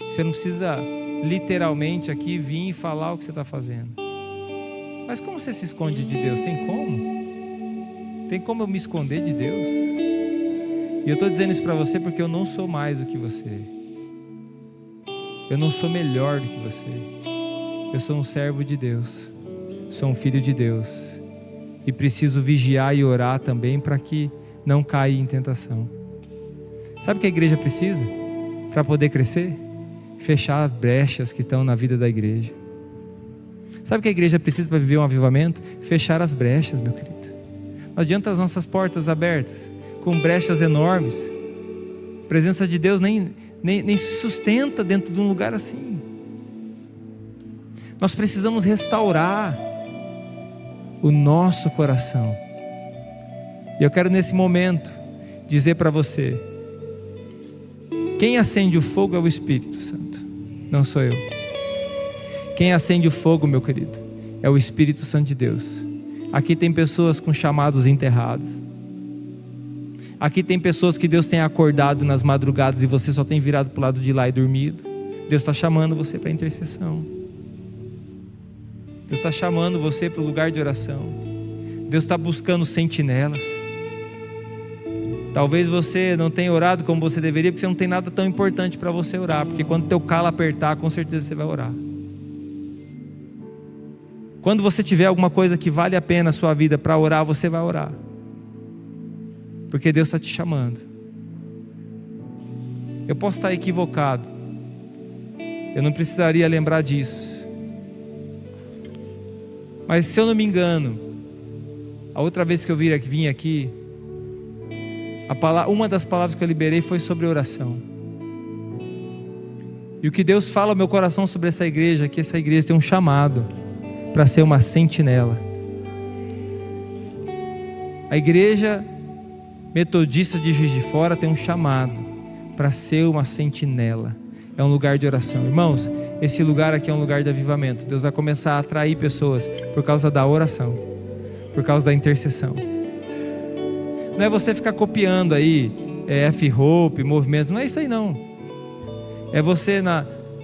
Você não precisa literalmente aqui vir e falar o que você está fazendo. Mas como você se esconde de Deus? Tem como? Tem como eu me esconder de Deus? E eu estou dizendo isso para você porque eu não sou mais do que você. Eu não sou melhor do que você. Eu sou um servo de Deus. Sou um filho de Deus. E preciso vigiar e orar também para que não caia em tentação. Sabe o que a igreja precisa para poder crescer? fechar as brechas que estão na vida da igreja. Sabe o que a igreja precisa para viver um avivamento? Fechar as brechas, meu querido. Não adianta as nossas portas abertas, com brechas enormes. A presença de Deus nem se sustenta dentro de um lugar assim. Nós precisamos restaurar o nosso coração. E eu quero nesse momento dizer para você: quem acende o fogo é o Espírito Santo, não sou eu. Quem acende o fogo, meu querido, é o Espírito Santo de Deus. Aqui tem pessoas com chamados enterrados. Aqui tem pessoas que Deus tem acordado nas madrugadas e você só tem virado para o lado de lá e dormido. Deus está chamando você para a intercessão. Deus está chamando você para o lugar de oração. Deus está buscando sentinelas. Talvez você não tenha orado como você deveria, porque você não tem nada tão importante para você orar. Porque quando teu calo apertar, com certeza você vai orar. Quando você tiver alguma coisa que vale a pena a sua vida para orar, você vai orar. Porque Deus está te chamando. Eu posso estar equivocado. Eu não precisaria lembrar disso. Mas se eu não me engano, a outra vez que eu vim aqui, uma das palavras que eu liberei foi sobre oração. E o que Deus fala ao meu coração sobre essa igreja é que essa igreja tem um chamado para ser uma sentinela. A igreja metodista de Juiz de Fora tem um chamado para ser uma sentinela. É um lugar de oração. Irmãos, esse lugar aqui é um lugar de avivamento. Deus vai começar a atrair pessoas por causa da oração, por causa da intercessão. Não é você ficar copiando aí F-Hope, movimentos, não é isso aí não. É você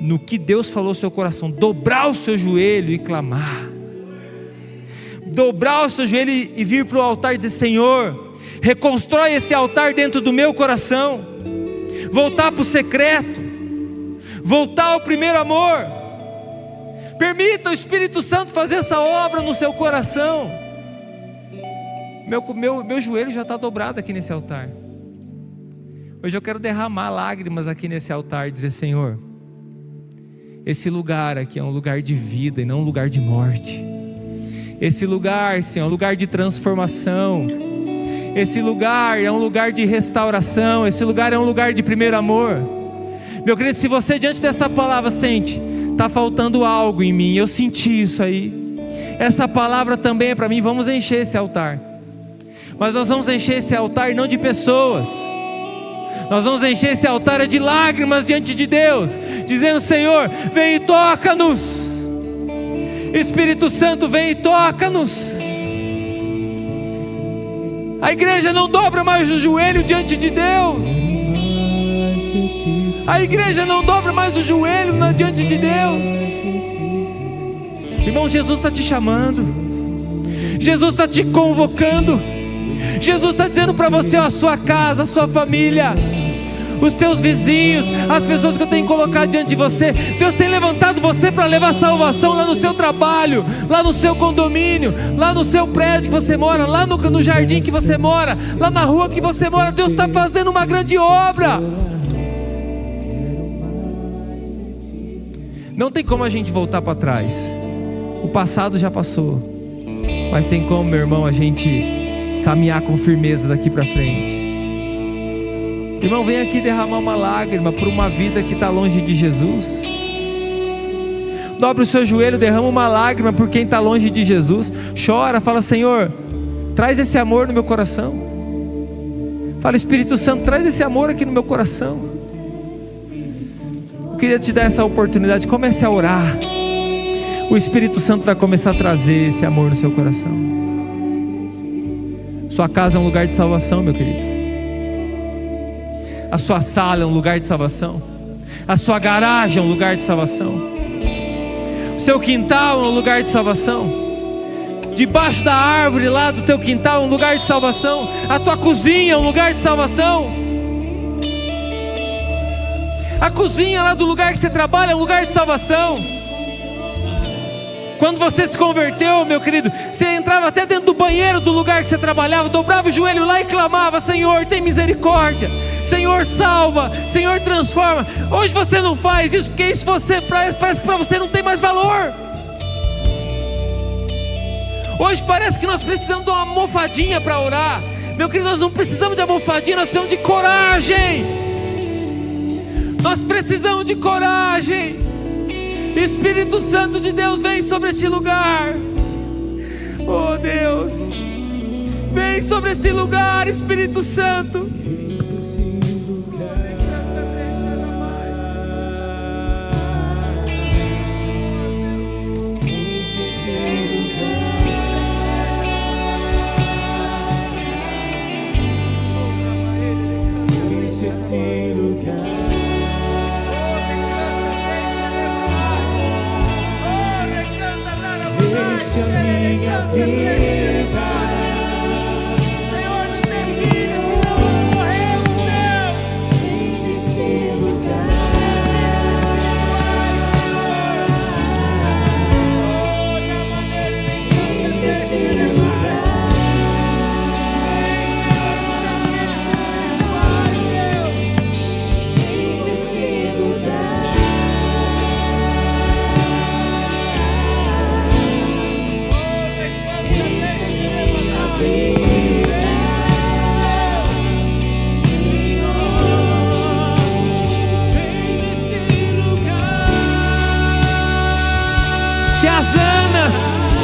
no que Deus falou no seu coração, dobrar o seu joelho e clamar. Dobrar o seu joelho e vir para o altar e dizer: Senhor, reconstrói esse altar dentro do meu coração. Voltar para o secreto, voltar ao primeiro amor. Permita o Espírito Santo fazer essa obra no seu coração. Meu joelho já está dobrado aqui nesse altar. Hoje eu quero derramar lágrimas aqui nesse altar e dizer: Senhor, esse lugar aqui é um lugar de vida e não um lugar de morte. Esse lugar, Senhor, é um lugar de transformação. Esse lugar é um lugar de restauração. Esse lugar é um lugar de primeiro amor. Meu querido, se você diante dessa palavra sente, está faltando algo em mim, eu senti isso aí, essa palavra também é para mim. Vamos encher esse altar. Mas nós vamos encher esse altar não de pessoas. Nós vamos encher esse altar de lágrimas diante de Deus, dizendo: Senhor, vem e toca-nos. Espírito Santo, vem e toca-nos. A igreja não dobra mais o joelho diante de Deus. A igreja não dobra mais o joelho diante de Deus. Irmão, Jesus está te chamando. Jesus está te convocando. Jesus está dizendo para você: ó, a sua casa, a sua família, os teus vizinhos, as pessoas que eu tenho colocado diante de você. Deus tem levantado você para levar salvação lá no seu trabalho, lá no seu condomínio, lá no seu prédio que você mora, lá no jardim que você mora, lá na rua que você mora. Deus está fazendo uma grande obra. Não tem como a gente voltar para trás. O passado já passou, mas tem como, meu irmão, a gente caminhar com firmeza daqui para frente. Irmão, vem aqui derramar uma lágrima por uma vida que está longe de Jesus. Dobre o seu joelho, derrama uma lágrima por quem está longe de Jesus. Chora, fala: Senhor, traz esse amor no meu coração. Fala: Espírito Santo, traz esse amor aqui no meu coração. Eu queria te dar essa oportunidade. Comece a orar. O Espírito Santo vai começar a trazer esse amor no seu coração. Sua casa é um lugar de salvação, meu querido. A sua sala é um lugar de salvação. A sua garagem é um lugar de salvação. O seu quintal é um lugar de salvação. Debaixo da árvore lá do teu quintal é um lugar de salvação. A tua cozinha é um lugar de salvação. A cozinha lá do lugar que você trabalha é um lugar de salvação. Quando você se converteu, meu querido, você entrava até dentro do banheiro do lugar que você trabalhava, dobrava o joelho lá e clamava: Senhor, tem misericórdia, Senhor, salva, Senhor, transforma. Hoje você não faz isso, porque isso parece que para você não tem mais valor. Hoje parece que nós precisamos de uma almofadinha para orar. Meu querido, nós não precisamos de almofadinha, nós precisamos de coragem. Nós precisamos de coragem. Espírito Santo de Deus, vem sobre este lugar. Oh Deus, vem sobre esse lugar, Espírito Santo. Deixa a minha vida, Senhor, nos servir, não morremos, Deus. deixa esse lugar, deixa esse lugar, deixa esse lugar. Que as Anas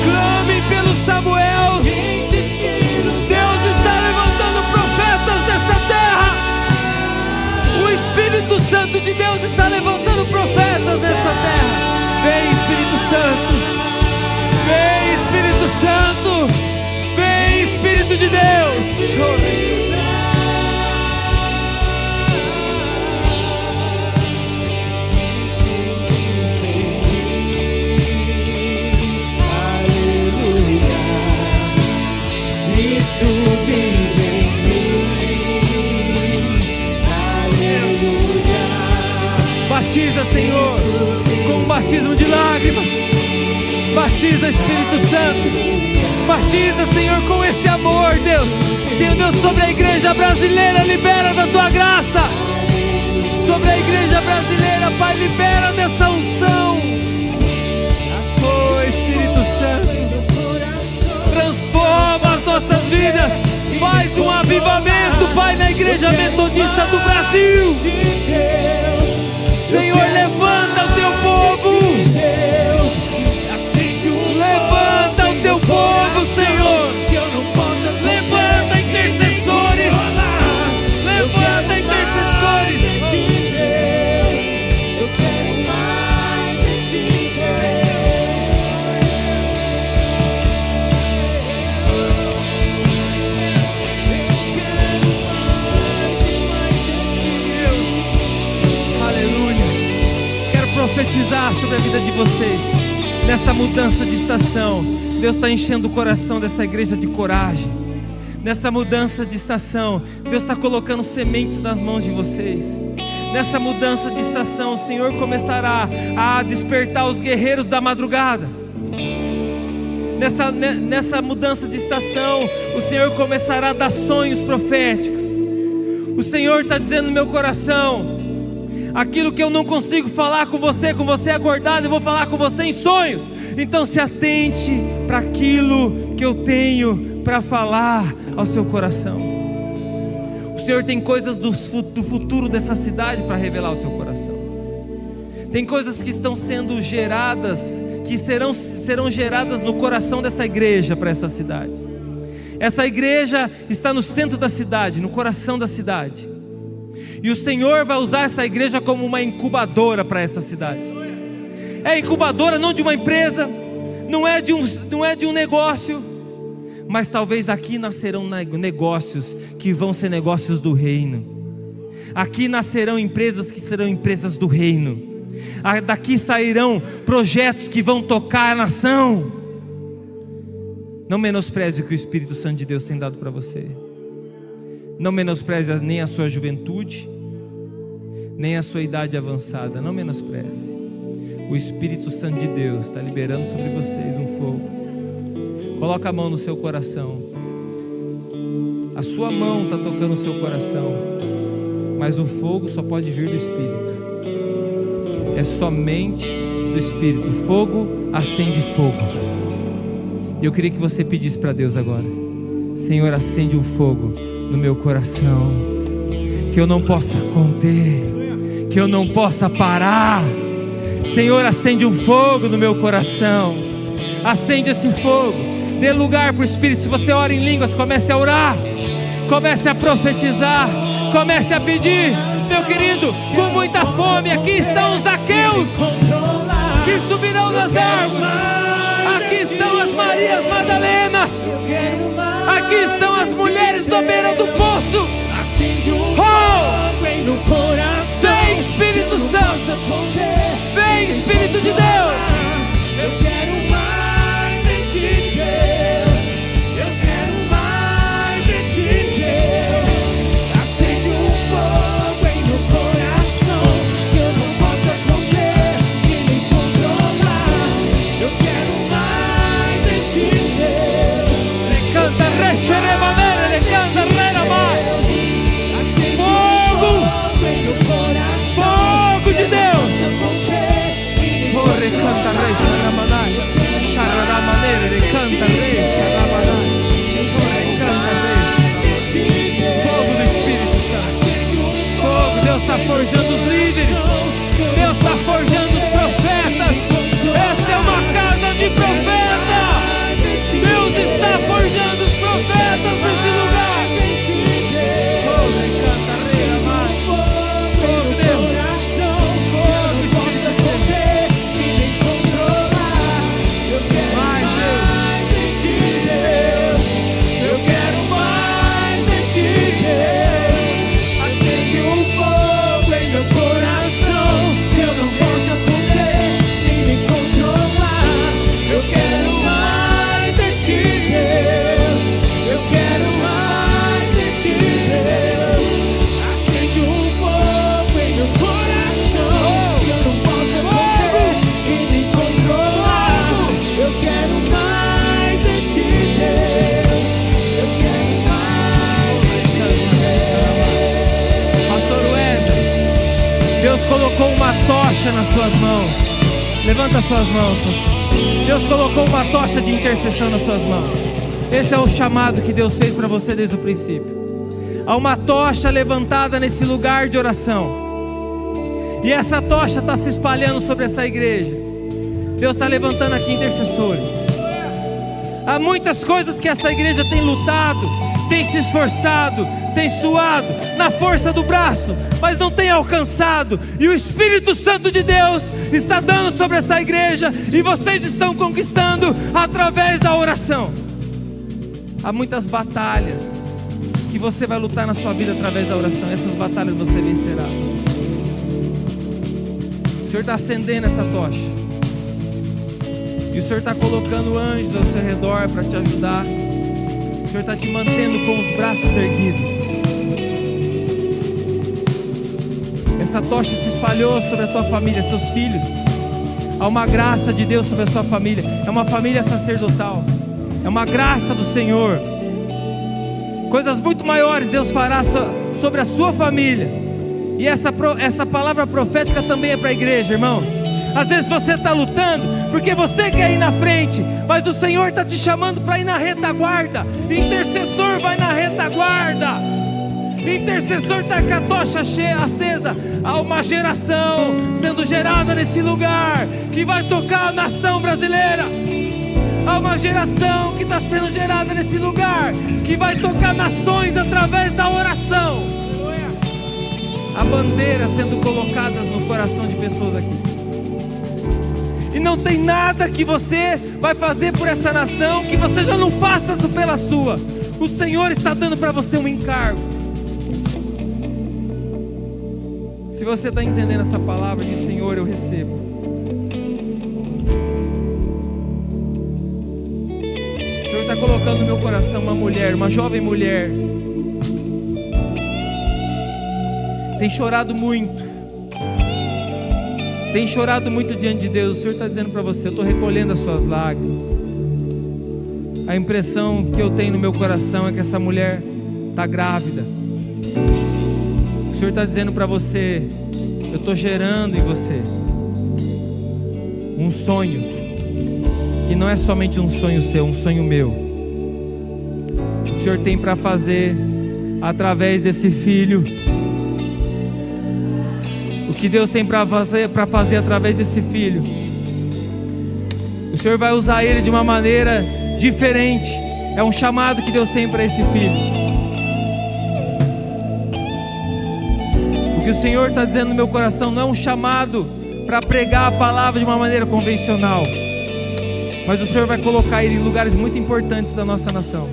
clamem pelo Samuel. Deus está levantando profetas nessa terra. O Espírito Santo de Deus está levantando profetas nessa terra. Vem, Espírito Santo. Vem, Espírito Santo. Vem, Espírito de Deus. Batiza, Senhor, com um batismo de lágrimas. Batiza, Espírito Santo. Batiza, Senhor, com esse amor, Deus. Senhor Deus, sobre a igreja brasileira, libera da tua graça. Sobre a igreja brasileira, Pai, libera dessa unção. Oh, Espírito Santo, transforma as nossas vidas. Faz um avivamento, Pai, na igreja metodista do Brasil. Senhor, levanta o teu povo. Levanta o teu povo, Senhor. Levanta intercessores. Levanta intercessores. Eu quero mais de ti, profetizar sobre a vida de vocês nessa mudança de estação. Deus está enchendo o coração dessa igreja de coragem. Nessa mudança de estação, Deus está colocando sementes nas mãos de vocês. Nessa mudança de estação, o Senhor começará a despertar os guerreiros da madrugada. Nessa mudança de estação, o Senhor começará a dar sonhos proféticos. O Senhor está dizendo no meu coração: aquilo que eu não consigo falar com você acordado, eu vou falar com você em sonhos. Então se atente para aquilo que eu tenho para falar ao seu coração. O Senhor tem coisas do futuro dessa cidade para revelar ao teu coração. Tem coisas que estão sendo geradas, que serão geradas no coração dessa igreja para essa cidade. Essa igreja está no centro da cidade, no coração da cidade. E o Senhor vai usar essa igreja como uma incubadora para essa cidade. É incubadora não de uma empresa, não é de um negócio, mas talvez aqui nascerão negócios que vão ser negócios do reino. Aqui nascerão empresas que serão empresas do reino. Daqui sairão projetos que vão tocar a nação. Não menospreze o que o Espírito Santo de Deus tem dado para você. Não menospreze nem a sua juventude, nem a sua idade avançada. Não menospreze. o Espírito Santo de Deus está liberando sobre vocês um fogo. Coloca a mão no seu coração. A sua mão está tocando o seu coração, mas o fogo só pode vir do Espírito. É somente do Espírito. O fogo acende fogo. E eu queria que você pedisse para Deus agora: Senhor, acende um fogo no meu coração, que eu não possa conter, que eu não possa parar. Senhor, acende um fogo no meu coração. Acende esse fogo. Dê lugar para o Espírito. Se você ora em línguas, comece a orar, comece a profetizar, comece a pedir. Meu querido, com muita fome, aqui estão os aqueus que subirão das árvores. Aqui estão as Marias Madalenas. Aqui estão as mulheres do beira do poço. Oh! Vem, Espírito Santo. Vem, Espírito de Deus. Eu quero mais de ti, Deus. Eu quero mais de ti, Deus. Acende um fogo em meu coração que eu não possa conter e nem controlar. Eu quero mais de ti, Deus. Canta, recheremanere, ele canta, reramai. Fogo em meu coração. Fogo de Deus. Canta, recheremanai. Chararamanere, ele canta, recheremanai. Fogo do Espírito Santo. Fogo, Deus está forjando os líderes. Deus está forjando os profetas. Essa é uma casa de profetas. Deus está forjando os profetas nesse lugar. Fogo, canta, recheremanai. Fogo, Deus. Colocou uma tocha nas suas mãos. Levanta as suas mãos, pastor. Deus colocou uma tocha de intercessão nas suas mãos. Esse é o chamado que Deus fez para você desde o princípio. Há uma tocha levantada nesse lugar de oração, e essa tocha está se espalhando sobre essa igreja. Deus está levantando aqui intercessores. Há muitas coisas que essa igreja tem lutado, tem se esforçado, tem suado na força do braço, mas não tem alcançado. E o Espírito Santo de Deus está dando sobre essa igreja, e vocês estão conquistando através da oração. Há muitas batalhas que você vai lutar na sua vida através da oração. Essas batalhas você vencerá. O Senhor está acendendo essa tocha, e o Senhor está colocando anjos ao seu redor para te ajudar. O Senhor está te mantendo com os braços erguidos. Essa tocha se espalhou sobre a tua família, seus filhos. Há uma graça de Deus sobre a sua família. É uma família sacerdotal. É uma graça do Senhor. Coisas muito maiores Deus fará sobre a sua família. E essa palavra profética também é para a igreja, irmãos. Às vezes você está lutando porque você quer ir na frente, mas o Senhor está te chamando para ir na retaguarda. Intercessor vai na retaguarda. Intercessor está com a tocha acesa. Há uma geração sendo gerada nesse lugar que vai tocar a nação brasileira. Há uma geração que está sendo gerada nesse lugar que vai tocar nações através da oração. Há bandeiras sendo colocadas no coração de pessoas aqui. E não tem nada que você vai fazer por essa nação que você já não faça pela sua. O Senhor está dando para você um encargo. Se você está entendendo essa palavra, diz: Senhor, eu recebo. O Senhor está colocando no meu coração uma mulher, uma jovem mulher. Tem chorado muito. tem chorado muito diante de Deus, o Senhor está dizendo para você: eu estou recolhendo as suas lágrimas. A impressão que eu tenho no meu coração é que essa mulher está grávida. O Senhor está dizendo para você: eu estou gerando em você um sonho, que não é somente um sonho seu, um sonho meu. O Senhor tem para fazer através desse filho. O que Deus tem para fazer através desse filho, o Senhor vai usar ele de uma maneira diferente. É um chamado que Deus tem para esse filho. O que o Senhor está dizendo no meu coração não é um chamado para pregar a palavra de uma maneira convencional, mas o Senhor vai colocar ele em lugares muito importantes da nossa nação.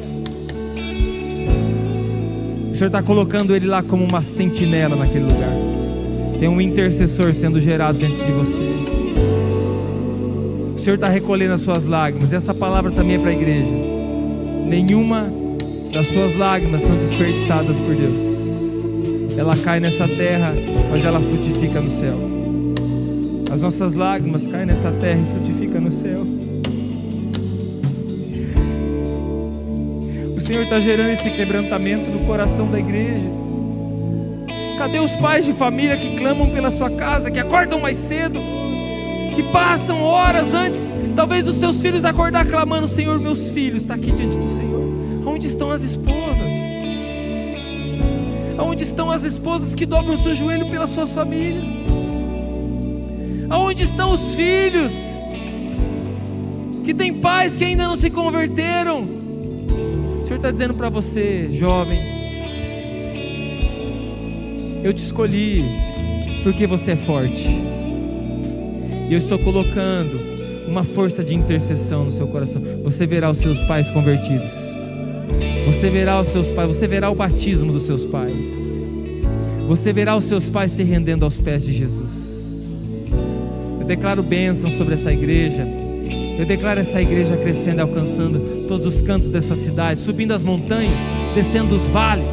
O Senhor está colocando ele lá como uma sentinela naquele lugar. Tem um intercessor sendo gerado dentro de você. O Senhor está recolhendo as suas lágrimas. Essa palavra também é para a igreja. Nenhuma das suas lágrimas são desperdiçadas por Deus. Ela cai nessa terra, mas ela frutifica no céu. As nossas lágrimas caem nessa terra e frutificam no céu. O Senhor está gerando esse quebrantamento no coração da igreja. Cadê os pais de família que clamam pela sua casa, que acordam mais cedo, que passam horas antes, talvez, dos seus filhos acordar clamando: Senhor, meus filhos estão aqui diante do Senhor? Onde estão as esposas? Aonde estão as esposas que dobram o seu joelho pelas suas famílias? Aonde estão os filhos que têm pais que ainda não se converteram? O Senhor está dizendo para você, jovem: eu te escolhi porque você é forte, e eu estou colocando uma força de intercessão no seu coração. Você verá os seus pais convertidos, você verá os seus pais, você verá o batismo dos seus pais, você verá os seus pais se rendendo aos pés de Jesus. Eu declaro bênção sobre essa igreja. Eu declaro essa igreja crescendo e alcançando todos os cantos dessa cidade, subindo as montanhas, descendo os vales.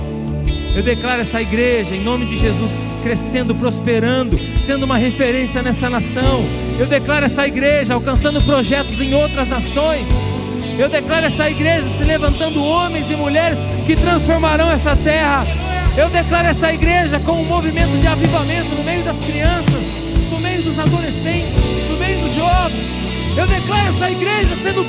Eu declaro essa igreja, em nome de Jesus, crescendo, prosperando, sendo uma referência nessa nação. Eu declaro essa igreja alcançando projetos em outras nações. Eu declaro essa igreja se levantando homens e mulheres que transformarão essa terra. Eu declaro essa igreja com um movimento de avivamento no meio das crianças, no meio dos adolescentes, no meio dos jovens. Eu declaro essa igreja sendo